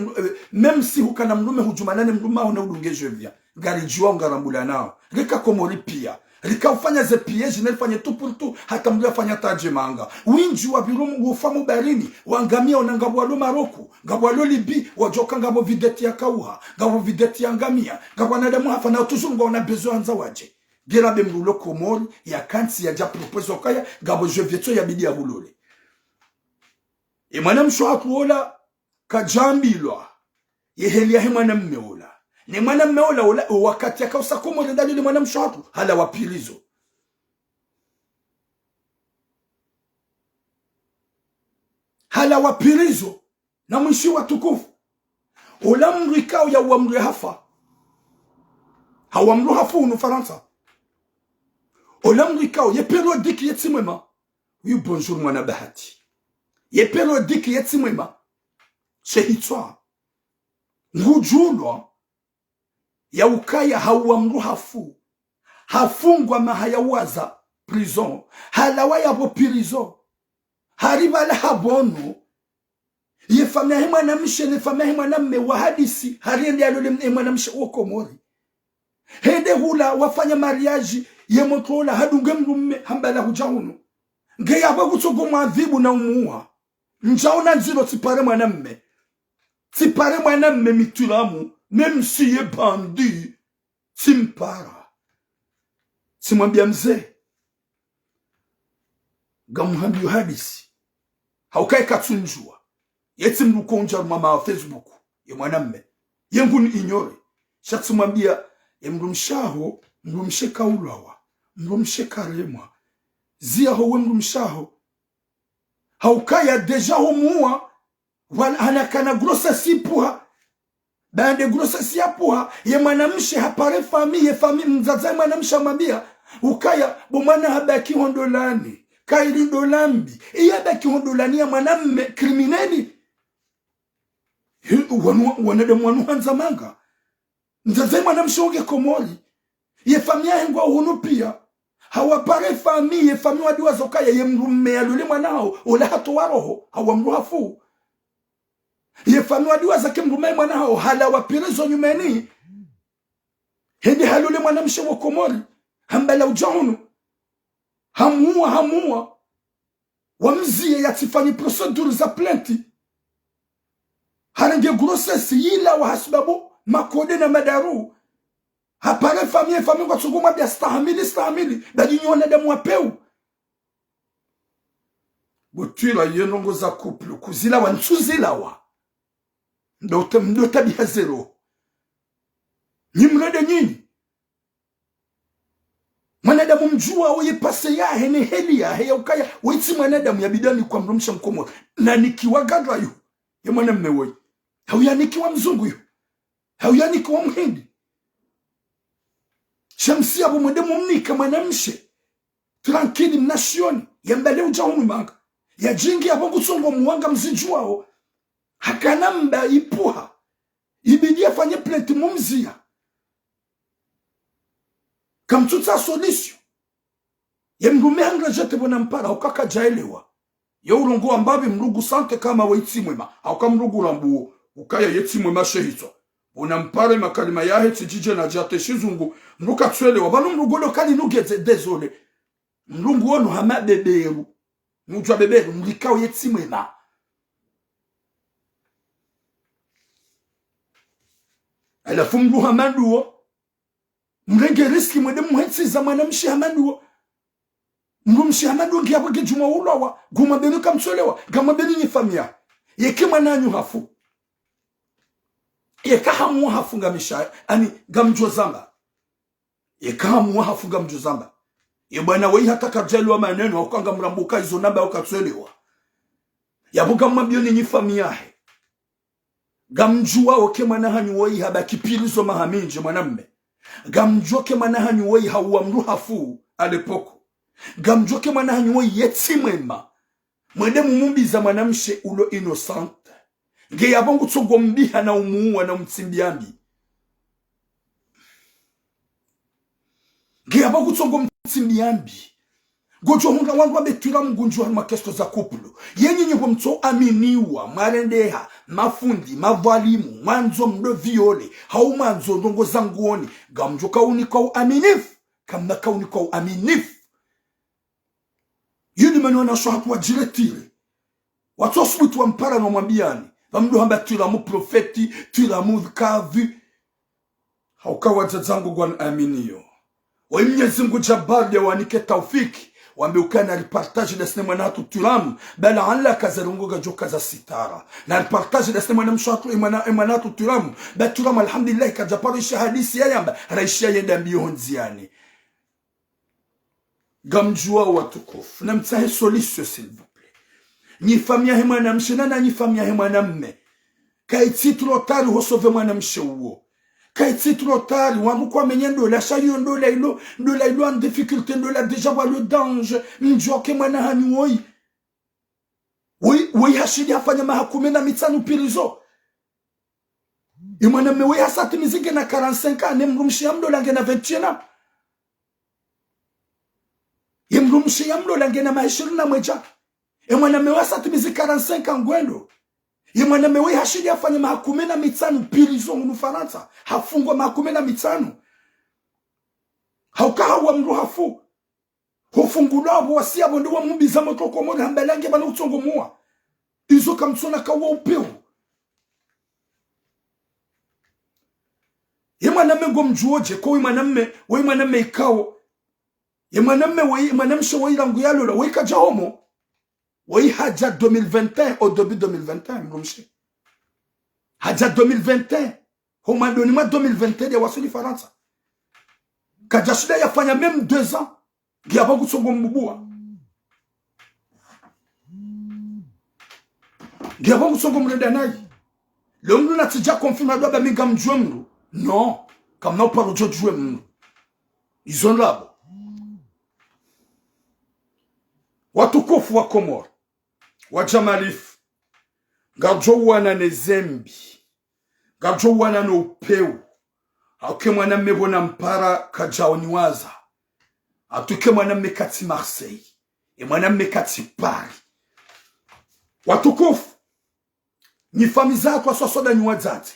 même si hukana mlume hujumanane mluma huna udungeje vya gari juwa ngarambula nao rika Komori pia rika ufanya ze piège nefanye tout pour tout hata mlua fanya taje manga winji wa birumu ufamu barini wangamia onangabwa lo Maroku ngabwa lo Libi wajoka ngabo videti ya kauha ngabo videti ya ngamia ngabwa nadamu hafa na toujours ngona besoin anza waje gera be mlulo Komori ya kanti ya ja propose okaya ngabo je vieto ya bidi ya hulole mwana msho hakuola kajambilwa yehelia mwana mmeola ni mwana mmeola wakati akausa komori ndani ni mwana mshoto hala wapilizo na mwishi watukufu ola mrikao ya uamri hafa hawamru hafu unu Faransa ola mrikao ye periodiki yetimwema oui bonjour mwana bahati ye periodiki yetimwema shehitwa ngujulwa ya ukaya hawamru hafu hafungwa mahayawaza prison halawa ya bo prison hariba la habono ye famia mwana mshe ne famia mwana mme wa hadisi hariende alole mwana mshe wokomori hende hula wafanya mariage ye motola hadunge mrumme hambala hujaunu nge yabo kutogo mwadhibu na umuwa njaona nziro tipare mwana mme mitulamu même si ye bandi simpara simwambia mzee gamuhambi hadisi haukai katsunjua yeti mrukonja mama wa Facebook ye mwanamme yengu ni inyore shatsumwambia ye mrumshaho mrumsheka ulawa mrumsheka remwa zia howe mrumshaho haukaya deja homuwa wala anakana grossa sipuha bande grossa siapuha ye mwanamshe hapare famille mzaza mwanamshe amwambia ukaya bomwana habaki hondolani kairi dolambi iya baki hondolani ya mwanamme kriminali wanadamu wanuhanza manga mzaza mwanamshe oge komori ye famille hengwa hunu pia hawapare famille wadiwa zokaya ye mrumme ya lule mwanao ola hatu waroho hawamru hafu ye famille wadiwa zake mrumme mwanao hala wapirezo nyumeni hende halule mwanamshe wakomori hambala ujahunu hamua wamzie yatifanyi procedure za plainte harenge grossesse yila wa hasbabu makode na madaru hapare famille kwa tsuguma bia stahamili bajinyona damu wapeu botira yenongo za couple kuzila wa nsuzila wa ndota biha zero nyimrede nyini mwanadamu mjua oye pase ya hene heli ya heya ukaya witi mwanadamu ya bidani kwa mrumsha mkomo na nikiwa gadwa yu ya mwanamme woy hauya nikiwa mzungu yu hauya nikiwa mhindi shamsi abu mwanadamu mnika mwanamshe tranquili mnasioni ya mbele ujahunu manga ya jingi ya bongu tsongo muwanga mzijuao hakanamba ipuha ibidi afanye plainte mumzia kamtutsa solution ye mrume angrejete bona mpara ukaka jaelewa ye urongo ambabi mrugu sante kama waitimwema auka mrugu rambu ukaya yetimwema shehito bona mpare makalima yahe tijije na jate shizungu mruka twelewa bano mrugu lokali nugeze désolé mrugu ono hama beberu mujwa beberu mlikao yetimwema ala fumru hamanduo mrenge riski mwede mwensi za mwanamshi hamanduo mrumshi hamanduo ngiyapo gejuma ulawa guma benu kamsolewa gama benu ni famia yeke mwananyu hafu yeka hamu hafu ngamisha ani gamjo zamba yeka hamu hafu gamjo zamba ye bwana wei hata kajelwa maneno ukanga mrambuka hizo namba ukatsolewa yabuga mwabioni ni famia he gamjua oke mwanahanyu wei habaki pilizo mahaminje mwanamme gamjoke mwanahanyu wei hawamru hafu alepoko gamjoke mwanahanyu wei yetimwema mwede mumumbiza mwanamshe ulo innocent nge yabongu tsogo mbiha na umuwa na mtsimbiambi nge yabongu tsogo mtsimbiambi gojo hunga wangu wabetira mgunju wa makesto za kupulu yenye nye mto aminiwa marendeha mafundi mavalimu manzo mdo viole hau manzo ndongo zanguoni gamjo kauni kwa aminifu kamna kauni kwa aminifu yuni manuwa sho hatu wajiretire watu wasubutu wa mpara na mwambiani vamdo hamba tiramu profeti tiramu kavi hauka wajazangu gwan aminiyo wa mnyezi mgu jabali ya wanike taufiki wameukana reportage da sinema na tutulamu bala alla kazarungo gajo kaza sitara na reportage da sinema na mshatu imana tutulamu batulamu alhamdulillah kajaparisha hadisi yamba raishia yenda mbio nziani gamjua watukufu na mtahe solution s'il vous plaît ni famia hemana mshina na ni famia hemana mme kaiti tulotari hosove mwana mshewo kaiti tulotari wamukwa menyendo la shayo ndo la ilo en difficulté ndo la déjà voir le danger mjoke mwana hani woi hashidi afanya mahakume na mitanu pirizo imwana mme woi hasati mizige na 45 ane mrumshi ya mdo lange na 21 yemrumshi ya mdo lange na mahishiri na mweja imwana mme hasati mizige 45 angwendo yemwana mewe hashidi afanya mahakume na mitano pirizo mu Faransa hafungwa mahakume na mitano haukahawa mru hafu hufungula abo wasi abo ndo mumbiza moto ko mo hambalange bana utsongo muwa izo kamtsona kawa upeo yemwana mengo mjuoje ko yemwana me ikawo yemwana me we mwanamsho we irangu yalola we kaja homo oui, Hadja 2021 au début 2021, mrumshi. Hadja 2021. Au moins 2021 ya wasuli Faransa. Kajashida yafanya même 2 ans. Giaba kusongo mbubua. Giaba kusongo mrendanai. Le mru na tija confirme adwa ba minga mjwe mru. Non. Comme na uparo jwe mru. Ils ont là. Watukufu wa Komoro. Wajamalif gajo wana nezembi gajo wana no upeu auke mwana mmebona mpara kajao niwaza atuke mwana mmekati Marseille e mwana mmekati Paris watukufu ni famiza kwa sosoda niwazate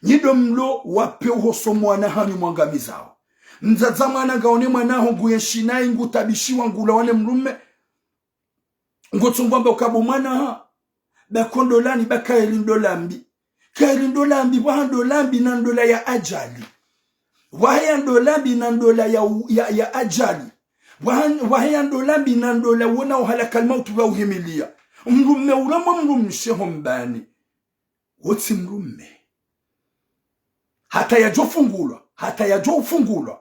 nido mlo wapeu hoso mwana hanyu mwangamizao mzaza mwana gaone mwana hongu yeshinayi ngutabishiwa ngula wane mrume ngotsungwamba ukabo mwana bakondolani bakayilindolambi kayilindolambi wahandolambi na ndola ya ajali wahandolambi na ndola ya ajali wahandolambi na ndola wona uhalaka mautu wa uhimilia mrume uramo mrumshe hombani wotsi mrume hata yajo ufungulwa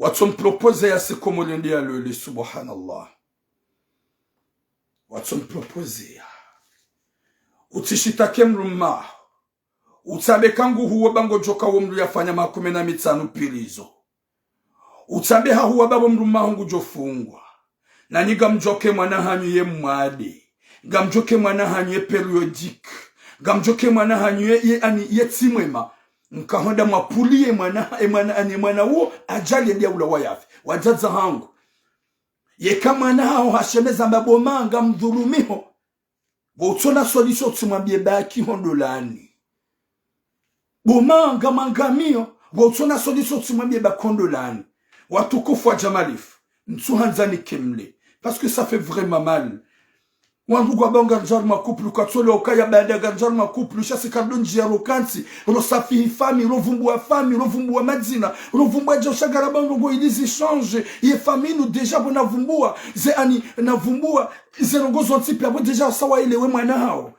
Watson propose ya se komolendi ya le subhanallah. Watson propose ya. Utishitake mruma. Utabe kangu huwa bango joka womru ya fanya makume na mitano pilizo. Utabe huwa babo mruma hongu jofungwa. Na ni gamjoke mwana hanyu ye mwade. Gamjoke mwana hanyu ye periodique. Gamjoke mwana hanyu ye timwema. Nkahonda mapulie mwana uo ajali ndia ula wayafi wajaza hangu ye kama na hao hashemeza mbabomanga mdhulumiho botona solution tumwambie baki hondolani bomanga mangamio botona solution tumwambie bakondolani watukufu wa Jamalif ntuhanzani kemle parce que ça fait vraiment mal wangu kwa bonga njarma couple katsolo okaya baada ganjarma couple shasi kardonji ya rokansi rosafi fami rovumbua madzina rovumbua joshagara bango go ilizi change ye famille nous déjà bona vumbua ze ani na vumbua ze rogozo ntipi abo déjà sawa ile we mwana hao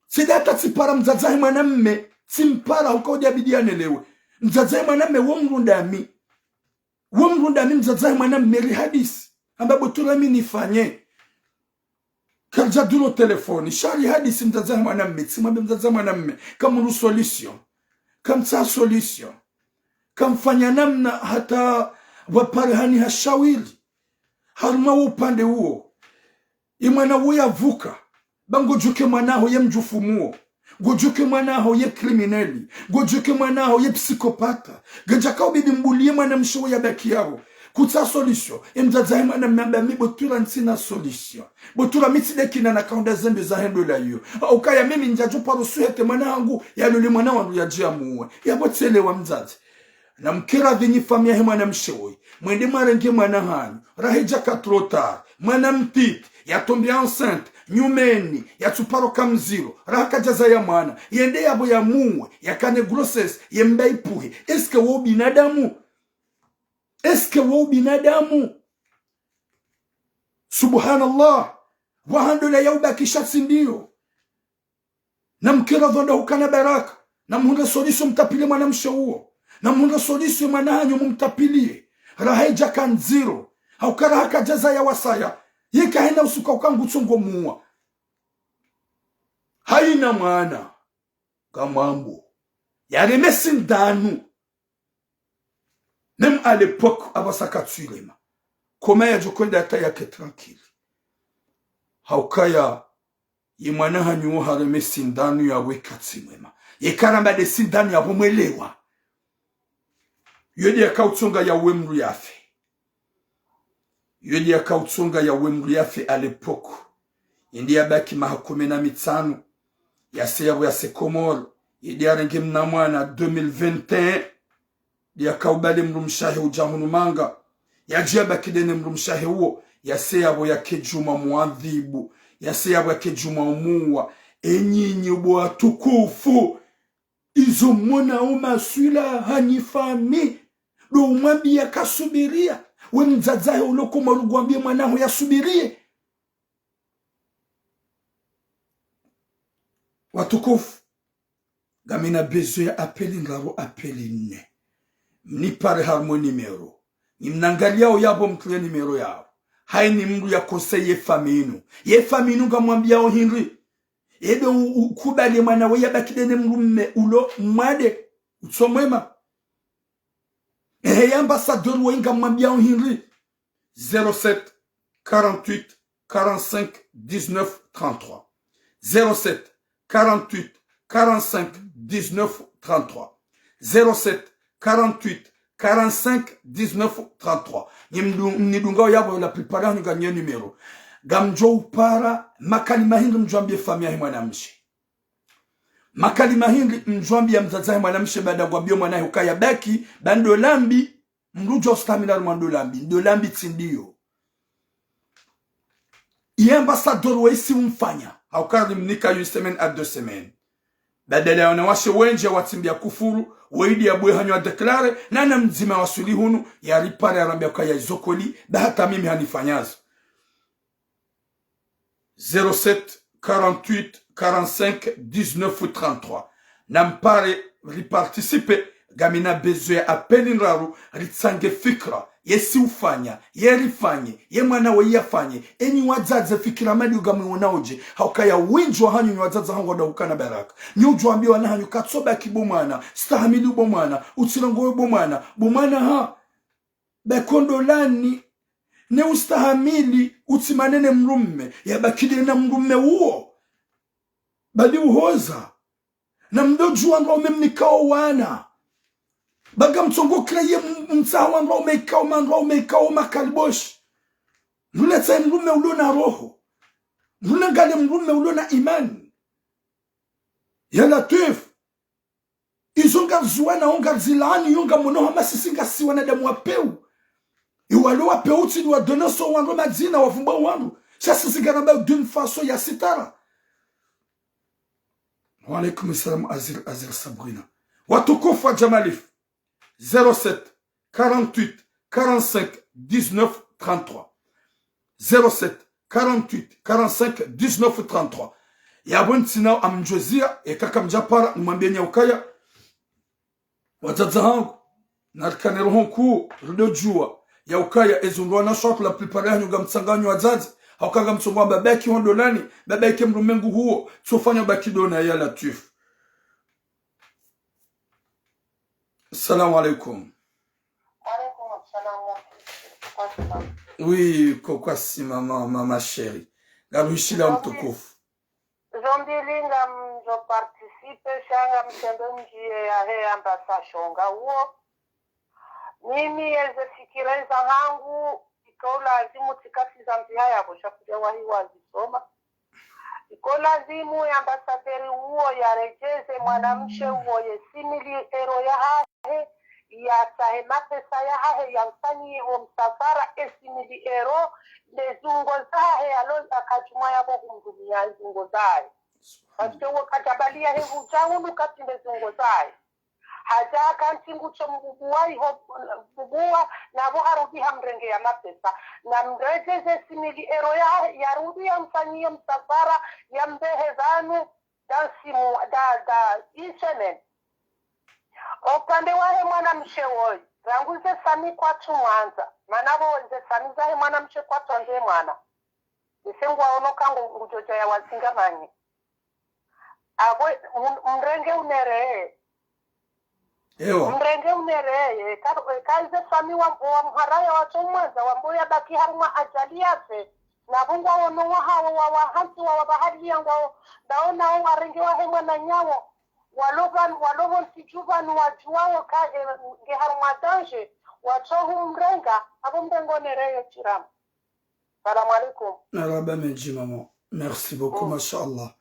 c'est data tipara mzazahi mwana mme timpara ukodi abidiane lewe mzazahi mwana mme womrundami mzazahi mwana mme hadisi ambapo tulami nifanye Kalja dulo telefoni, shari hadisi mtazahi mwana mme, simambe mtazahi mwana mme, kamuru solution, kamsa solution, kamfanya namna hata waparihani hashawili, haruma upande huo, imwana uya vuka, bangojuke mwanaho ye mjufumuo, gojuke mwanaho ye krimineli, gojuke mwanaho ye psikopata, gajakao bibi mbulie mwana mshuo ya baki yao, Kutsa solution. Mzazahi mwana mbami botura ntina solution. Botura mitsidekina na kaunda zembe za hendo la yu. Ukaya mimi njaju paro suhete mwana hangu ya luli mwana wangu ya jia muwe. Ya botele wa mzazi. Na mkera vinyi famia he mwana mshewoi. Mwende marenge mwana hanyu. Rahija katrotar. Mwana mpiti. Ya tombia enceinte. Nyumeni. Ya tuparo kamziro. Rahaka jaza ya mwana. Yende yabo ya muwe. Ya kane grossesse. Yemba ipuhe. Eske wo binadamu? eske wao binadamu? Subhanallah, wahandula yauba kishatsi ndio na mkira dhonda hukana baraka na mhunda soliso mtapile mwanamshe huo na mhunda soliso mwanahanyo mumtapilie rahaija kanziro haukara haka jaza ya wasaya yeka hena usuka ukangutsongo muwa haina mwana kamambo yaremesi ndanu même à l'époque abasaka tsulema koma ya jokonda ata yake tranquille haukaya yimwana hanyu hareme sindanu ya wekatsi mwema yekaramba de sindanu ya bomwelewa yodi yakautsonga ya wemru yafe yodi yakautsonga ya wemru yafe à l'époque indi yabaki mahakumi na mitano ya seyabo ya sekomoro yedi yarenge mnamwana 2021 yakaubale mrumshahe ujahunu manga yajaba kidene mrumshahe huo ya seyabo ya kejuma muadhibu ya seyabo ya kejuma umuwa enyinyi ubo tukufu izo mwana umaswila hanifami do umwambi ya kasubiria we mzazahe ulokoma ulugwambia mwanaho ya subirie watukufu gamina bezo ya apeli ngaro apeli nne mnipare harmo nimero nimnangaliao yabo mtuye nimero yao hai ni mru ya kose ye faminu ngamwambiao Henry ebe ukubali mwana we yabakidene mrumme ulo mwade utsomwema ambassadeur we ngamwambiao Henry 07 48 45 19 33 07 48 45 19 33 07 48 45 19 33 nidunga yabo la plupart ni gagner numéro gamjo para makalima hindi mjwambie famia mwanamshi makalima hindi mjwambie mzazae mwanamshi baada gwabio mwanae ukaya baki bando lambi mrujo stamina mwando lambi tindio y ambassadeur wesi umfanya haukari mnika yu semaine à 2 semaines badala ya wanawashe wenje watimbia kufuru waidi ya bwe hanyo adeklare na mzima wasuli hunu ya ripare arambia kwa ya izokoli hata mimi hanifanyazo 07 48 45 19 33 nampare riparticipe gamina bezo ya apeli nraru ritsange fikra yesi ufanya yerifanye ye mwana we yafanye enyi wazaze fikira mali ugamwe oje haukaya winjwa hanyu ni wazaze hango da ukana baraka nyujwa ambiwa na hanyu katsoba kibomana stahamili bomana utsirango bomana ha bekondolani ne ustahamili utimanene mrumme yabakide na mrumme huo bali uhoza na mdojua ngo memnikao wana baga mtsongo kreye mtsawa ngo umekao makalbosh mleta mrume ulona roho mlangale mrume ulona imani ya latif izonga zuana onga zilani yonga mono hamasisinga siwana damu apeu iwalo apeu tsi wa donoso wango madzina wavumba wangu sasa sigaramba d'une façon ya sitara wa alaykum assalam azir sabrina watukufa jamalif 07 48 45 19 33 07 48 45 19 33 ya bontina amjozia e kaka mjapara mwambie nyaukaya wazaza hangu na kanero honku rudojua ya ukaya ezungwa na shot la plupart yanyu gamtsanganyo wazazi haukaga mtsongwa babaki hondolani babaki mrumengu huo tsofanya bakidona ya latif. Salam alaikum. Alaikum salam. Oui, kokwasi mama chérie. Garushila mtukufu. Zombilinga mjo participe shanga mtendo njie ya he ambasa shonga huo. Mimi eze fikireza hangu ikola azimu tikasi za mpiha ya kushakuja wahi wazisoma. Ikola azimu ya ambasaderi huo ya rejeze mwanamshe huo yesimili ero ya hahe ya sahema pesa ya hahe ya msani wa msafara esimili ero lezungo zahe alo akajumwa ya kumdumia zungo zahe. Paske huo katabalia hevu changu nukati lezungo zahe. haja kantingu cho mbugua na bo arudi hamrenge ya mapesa na mrejeze simili ero ya rudi ya mfanyie msafara ya mbehe zanu dansimu da isenen opande wahe mwana mshewoi ranguze sami kwa tumwanza manabo ze sami zahe mwana mshe kwa tonze mwana nisengu waonoka ngujoja ya wazinga manyi abwe mrenge uneree ewa mrenge unereye kaize sami wa mharaya wa tumwanza wa mboya baki haruma ajali yase na bungwa wono wa hawa wa wahansi wa bahari yangu daona wa renge wa hemwa na nyawo walovan sijuvan wajuwao ka nge haruma danje watohu mrenga abo mrengo nereye chiramu. Salam alaikum. Naraba menji maman. Merci beaucoup, mashallah.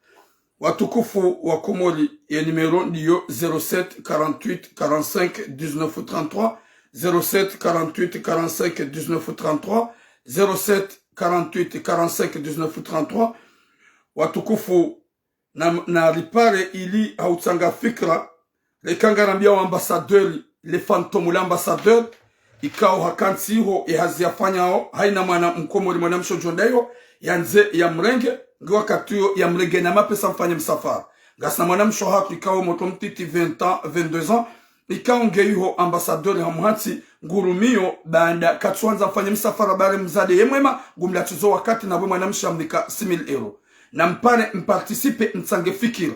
Watukufu wa Komori, ya numero ndiyo 07 48 45 19 33, 07 48 45 19 33, 07 48 45 19 33. Watukufu na ripare ili hautsanga fikra, rekanga nambia wa ambassadeur, le fantôme l'ambassadeur, ikao hakansi ho ihaziyafanya ho haina mwana mkomori mwana mshojondayo yanze ya mrenge ngwa katuyo ya mrenge na mapesa mfanye msafara ngasna mwana mshohatu ikao moto mtiti 20 ans 22 ans ikao ngeyuho ambassadeur hamuhatsi ngurumio banda katsuanza mfanye msafara bare mzade yemwema gumla tuzo wakati na mwana mshamnika 6000 euro na mpane mparticipe mtsange fikira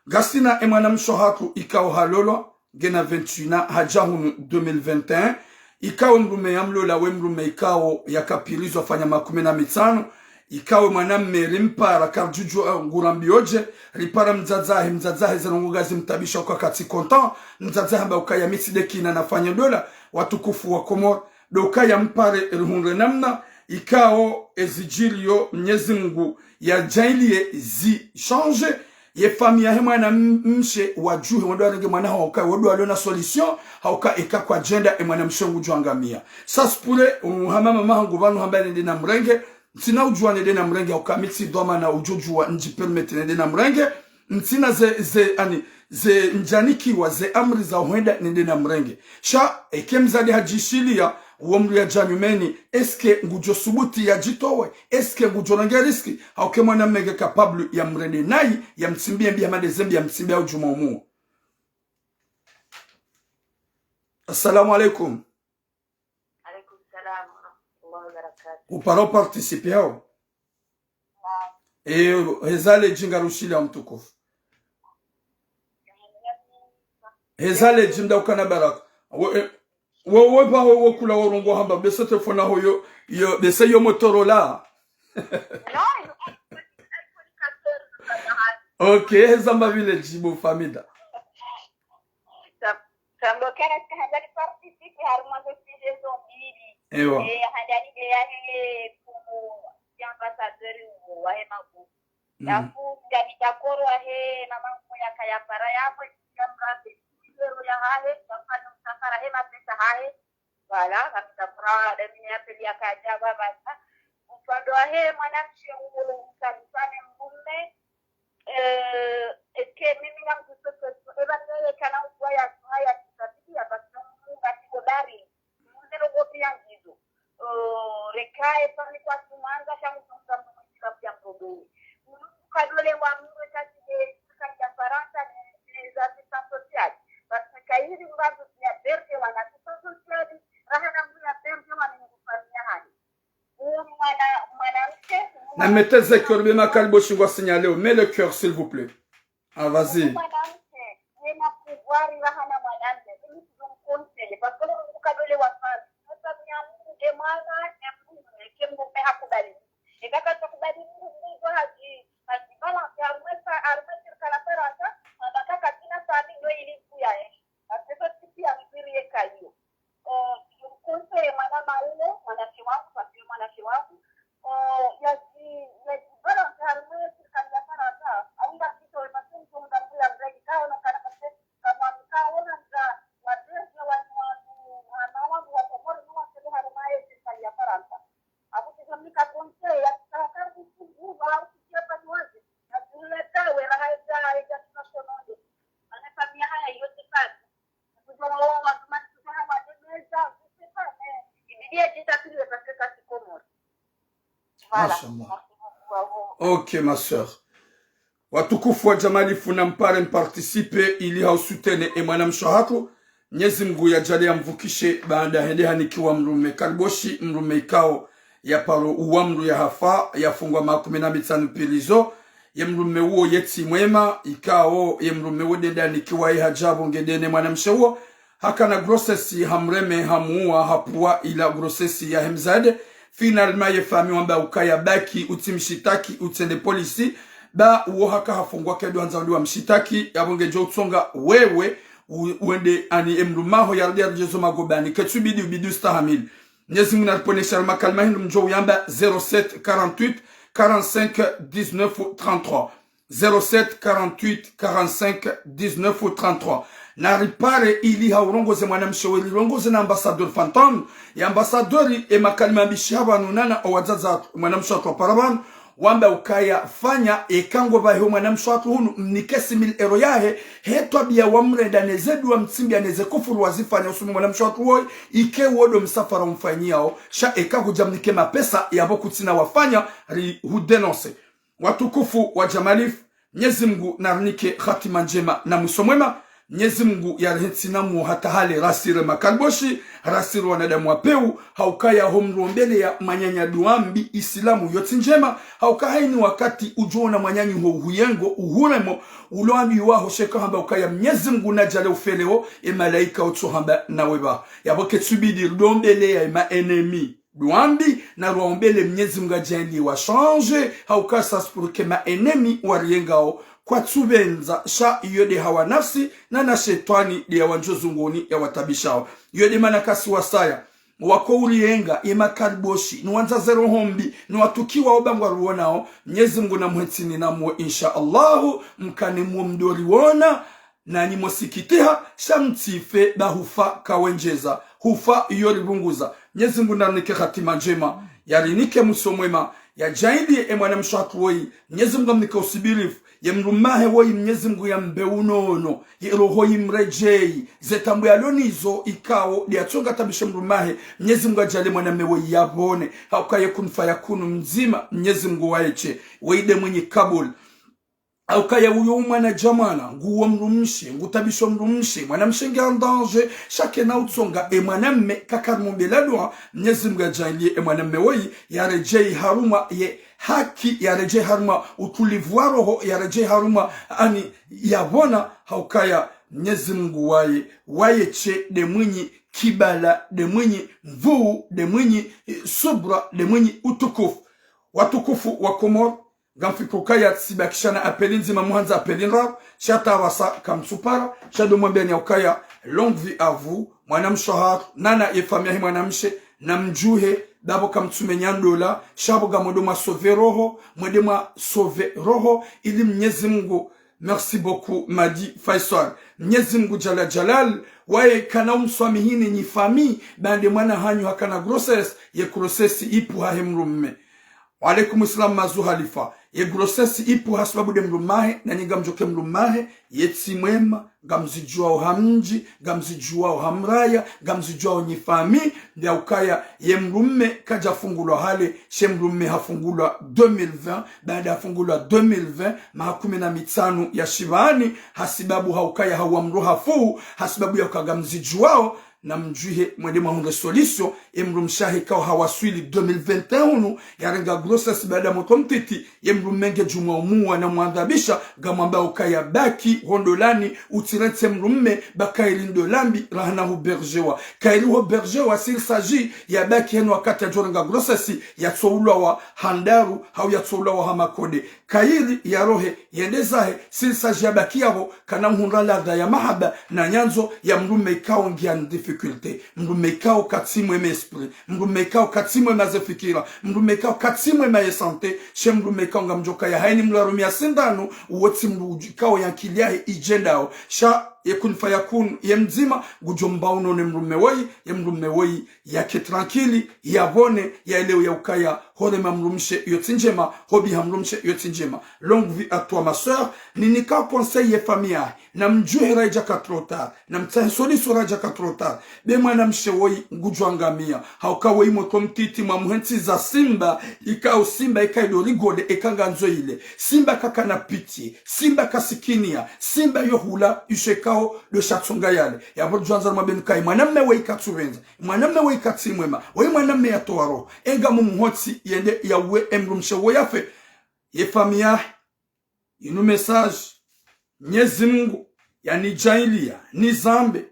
gasina mwana mshohatu ikao halolo gena 28 hajahunu 2021 ikawe mrume ya mlola we mrume ikao ya kapirizo afanya 15 ikawe mwanamme rimpara karjuju ngurambioje ripara mzazahe zanongogazi mtabisha kwa kati kontan mzazahe mba ukaya mitsidekina nafanya dola watukufu wa Komor dokaya mpare rihunre namna ikao ezijilio mnyezi Mungu ya jailie zi change ye famia hema na mshe wajuhe wando arenge mwana hauka wado aliona solution hauka eka kwa agenda mwana mshongu juangamia sasa pule hamama mahangu vanu hamba nende na mrenge mtina ujua nende na mrenge hauka mitsi doma na ujojua nji permit nende na mrenge mtina ze njaniki wa ze amri za huenda nende na mrenge sha ekemzadi hajishilia uomru ya janyumeni eske ngujo subuti ya jitowe eske ngujo range riski hauke mwana mege kapablu ya mrende nai ya mtsimbia mbia madezembi ya mtsimbia ujuma umu. Assalamu alaikum. Alaikum salam wa barakatuh. Uparo participe hao hezale jinga rushili ya mtukufu hezale jinda ukana baraka wewe ba wewe kula worongo hamba bese telefona hoyo yo bese yo Motorola okay zamba vile jibo famida sambo kana kahadari participe haruma de saison mbili ewa hadari de yale ku ambassadeur wa hemaku nafu gani takoro ahe mama moya kaya para yapo kamrabe ya hahe kafanya msafara hema pesa hahe wala kamitafura demi ya pili ya kajaba basa upando wa he mwanamshe ungulu mkanisane mbume eske mimi na mkusoto eba neye kana ukwa ya haya kisabili ya basi munga tikodari mundero gopi ya ngizo rekae pani kwa kumanza shangu kumsambu mkikapu ya mkogoni kadole wa mungu kaside kaka ya Faransa ni za pisa sosiali basi kairi mbazo ya berke wana pisa sosiali rahana mbuya berke wana ngufanya hani na mettez le cœur, ma calbo chingwa signalé, mets le cœur s'il vous plaît. Ah vas-y. Voilà. Mashallah. Ok, ma sœur. Watukufu wa jamali funa mpare mpartisipe ili hausutene emwana mshohatu. Nyezi Mungu ya jali ya mvukishe baada hende hanikiwa mrume kariboshi mrume ikao ya paro uwamru ya hafa ya fungwa makuminabitanu pilizo. Ye mrume uo yeti mwema ikao ye mrume uo dende hanikiwa ya hajabu ngedene mwana mshewo. Haka na grosesi hamreme hamuwa hapua ila grosesi ya hemzade. Finalement ye fami wamba ukaya baki utimshitaki utende polisi. Ba uo haka hafungwa kedo hanzauliwa mshitaki yabonge jo utsonga wewe uende ani emrumaho yardia jezo magobani ketubidi ubidu stahamil. Nyezi Mungu naliponesha almakalma hindu mjo uyamba 07 48 45 19 33 07 48 45 19 33. Na ripare ili haurongoze mwanamshauri rongoze na ambassadeur Phantom ya ambassadori e makalima bishaba nunana owazaza mwanamshauri kwa paraban wamba ukaya fanya ekango bahe mwanamshauri hunu mnikesi mil ero yahe hetwa biya wamrenda nezedu wa mtsimbi aneze kufuru wazifanya usumu mwanamshauri woi ike wodo msafara mfanyiao sha ekago jamnike mapesa yabo kutina wafanya ri hudenonse. Watukufu wa jamalif Mwenyezi Mungu narnike khatima njema na musomwema. Mwenyezi Mungu yarehetsinamu hata hale rasire makalboshi rasire wanadamu wapeu haukaya homruombele ya manyanya duambi Islamu yote njema haukaya ni wakati ujuona manyanyi huyengo uhuremo uloambi waho sheka hamba ukaya Mwenyezi Mungu najale ufeleo malaika otu hamba naweba yaboke tsubidi ndombele ya enemy duambi na ruombele Mwenyezi Mungu ajali wa change haukaya saspurke enemy wariengao kwa tsubenza sha yode hawa nafsi na shetani ya wanjozungoni ya watabishao yode manakasi wasaya wako urienga ima kariboshi nuanza zero hombi nuatukiwa obangwa ruonao Mwenyezi Mungu na mhetsini na muwe insha Allahu mkane muwe mdori wona na ni mosikitiha shamtife bahufa kawenjeza hufa yori bunguza. Mwenyezi Mungu na nike khatima njema yarinike musomwema ya jaidi mwana mshatu woi Mwenyezi Mungu mnike usibirifu ye mrumahe woi Mwenyezi Mungu ya mbeunono ye roho imrejei zetambu ya lonizo ikao liatunga tabisha mrumahe Mwenyezi Mungu ajale mwana mewe yabone haukaye kunfa ya kunu mzima Mwenyezi Mungu waeche weide mwenye kabul haukaya uyo mwana jamana nguwa mrumshi ngutabisho mrumshi mwana mshenga andanje shake na utsonga mwana kakarmumbela dua Mwenyezi Mungu ajali mwana mewoi ya rejei haruma ye haki ya rejei haruma utulivu wa roho ya rejei haruma ani yabona haukaya Mwenyezi Mungu wayeche de mwenye kibala de mwenye mvuu de mwenye subra de mwenye utukufu. Watukufu wa Komoro gamfikukaya sibakishana apelinzi mamuhanza apelinra shata wasa kamsupara shado mwambeni ukaya longue vie à vous mwanamshahar nana yefamia mwanamshe na mjuhe dabo kamtume nyandola shabo gamodoma sauver roho mwedema sauver roho ili Mwenyezi Mungu. Merci beaucoup Madi Faisal. Mwenyezi Mungu jala jalal wae kana umswamihini ni fami bande mwana hanyu hakana grossesse ye grossesse ipu hahemrumme. Wa alaikum assalam mazu halifa ye grossesse ipu hasababu de mrumahe na nyinga mjoke mrumahe yetsi mwema gamzijua hamji gamzijua hamraya gamzijua nyifami ndia ukaya ye mrumme kaja fungulwa hale she mrumme hafungulwa 2020 baada hafungulwa 2020 mahakumi na mitano ya shibani hasibabu haukaya hawamruha fuu hasibabu ya ukagamzijuao na mjuhe mwedema hunde solisyo emrumshahi kao hawaswili 2021 yarenga grossesse baada moto mtiti yemrumenge jumwa na muandhabisha gamwamba ukaya baki hondolani utirete mrumme bakaili ndolambi rahana huberjewa kaili huberjewa s'il s'agit ya baki henu wakati ya jorenga grossesse ya tsoulwa wa handaru hau ya tsoulwa wa hamakode kaili ya rohe yendezahe s'il s'agit ya baki yao kana mhunra ladha ya mahaba na nyanzo ya mrumme ikao ngian difficulté mrumme ikao katimwe esprit mrumme ikao katimwe mazefikira mrumme ikao katimwe ma sante she mrumme ikao ngamjoka ya haini mlarumia sindano uwoti mrume ikao yankilia ijendao sha yekun fayakun yemzima gujomba unone mrume wei yake tranquili yabone yaelewe ya ukaya hore mamrumshe yotinjema hobi hamrumshe yotinjema. Longue vie à toi ma sœur, ninika conseil ye famille na mjue raja katrota na mtahsoli suraja katrota be mwana mshewoi ngujwangamia haukawe imo mtiti mwa muhenti za simba ikao simba ikaido rigode ekanganzo ile simba kaka na piti simba kasikinia simba yohula yushekao de chatsonga yale ya bodjanza mabenukai mwanamme wei katsuvenza mwanamme wei katsimwema wei mwanamme ya toaro enga mumuhoti yende yawe emrumshewo yafe ye famia inu message Mwenyezi Mungu yani jailia ni zambe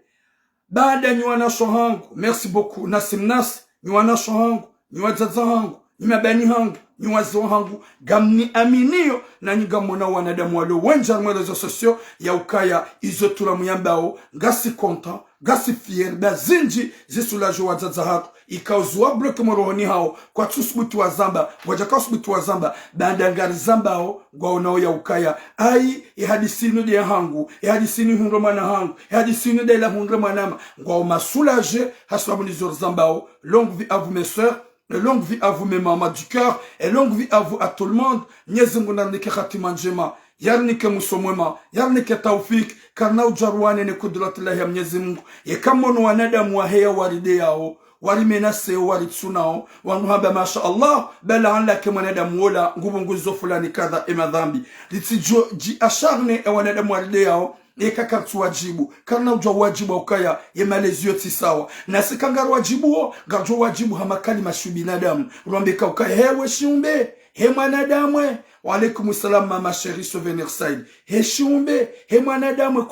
baada nywana shohangu merci beaucoup nasimnas nywana shohangu nywazaza hangu nyabani hangu nywazo hangu gamni aminio na nyigamona wanadamu walo wenja mwerezo sosio ya ukaya izotura muyambao gasi content gasi fier bazinji zisulajo wazaza hako ikauzwa bloke morohoni hao kwa tusubutu wa zamba wajaka subutu wa zamba bandangari zambao gwa onao ya ukaya ai ihadisinu de hangu ihadisinu hunromana hangu ihadisinu de la hunromanama gwa masulaje haswabu nizor zambao. Longue vie à vous mes sœurs, longue vie à vous mes mamans du cœur, et longue vie à vous à tout le monde. Nyezungu na nike khatima njema yarnike musomwema yarnike taufik karna ujarwane ne kudratillahi ya Mwenyezi Mungu yekamono wanadamu wa heya waride yao warimenase waritsunao wanuhaba masha Allah bala anlake mwanadamu wola ngubunguzo fulani kadha emadhambi litijo ji asharne wanadamu waride yao ekakatu wajibu karna ujwa wajibu ukaya yemalezi yoti sawa na sikangaru wajibu gajo wajibu hamakali mashubinadamu urambeka ukaya hewe shiumbe he mwanadamu wa alaikum salam mama chérie souvenir Said he shiumbe he mwanadamu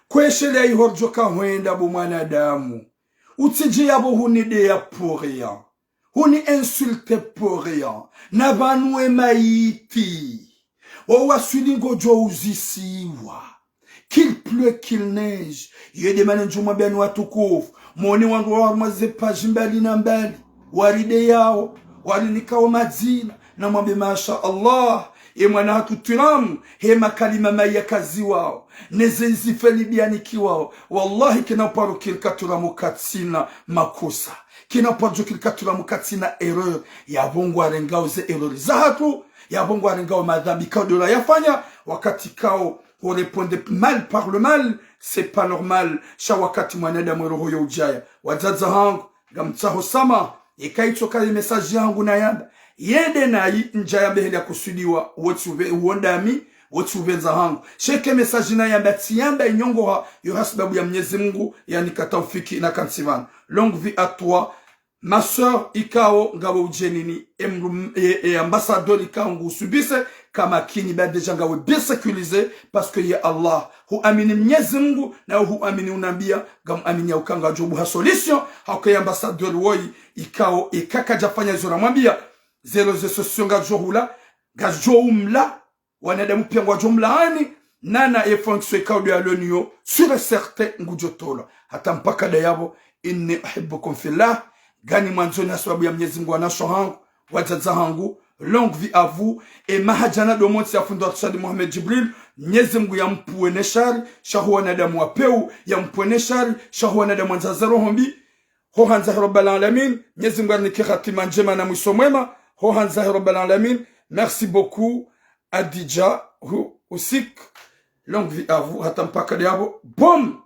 kweshelea ihorjoka huenda bu mwanadamu utiji yabo hunidea pour rien huni insulte pour rien na banwe maiti owa sulingo jo uzisiwa qu'il pleut qu'il neige yedemane njuma benu watukufu moni wangu wa mazepaji mbali na mbali waride yao walinikao mazina na mwambe masha Allah mwana hatutulamu hema kalima maya kazi wao nezenzi felibianiki wao wallahi kinaparo kilikatura mukatsina makosa kinaparo kilikatura mukatsina erreur ya bongo arengao ze erreur za hatu ya bongo arengao madhambi kadola yafanya wakati kao ho répondre mal par le mal c'est pas normal sha wakati mwanadamu roho yo ujaya wazaza hangu gamtsaho sama ikaitoka message yangu na yamba yende nayi njaya beheli ya kusudiwa uondami wotuvenza hangu sheke message na yamba tiyamba inyongoha yo hasbabu ya Mwenyezi Mungu yani kataufiki na kansivana. Longue vie à toi ma sœur ikao ngabo ujenini ambassadeur ikao ngusubise kama kini ba deja ngawe bien sécurisé parce que ya Allah hu amini Mwenyezi Mungu na hu amini unambia gam amini ukanga jobu ha solution hako ambassadeur woi ikao ikaka jafanya zora mwambia zero ze sosio ngajorula gajoumla wanadamu pia ngajumla ani nana efonction ikao de alonio sur certain ngujotolo hata mpaka dayabo inni uhibbukum fillah gani mwanzoni sababu ya Mwenyezi Mungu anasho hangu wajaza hangu. Longue vie à vous et mahajana do monti ya fundo Shadi Mohamed Jibril Mwenyezi Mungu yampuene shari shahu wanadamu wapeu yampuene shari shahu wanadamu nzazaro hombi ho hanza rabbal alamin Mwenyezi Mungu anike khatima njema na mwisho mwema ho hanza rabbal alamin. Merci beaucoup Adija Usik. Longue vie à vous hata mpaka diabo boom.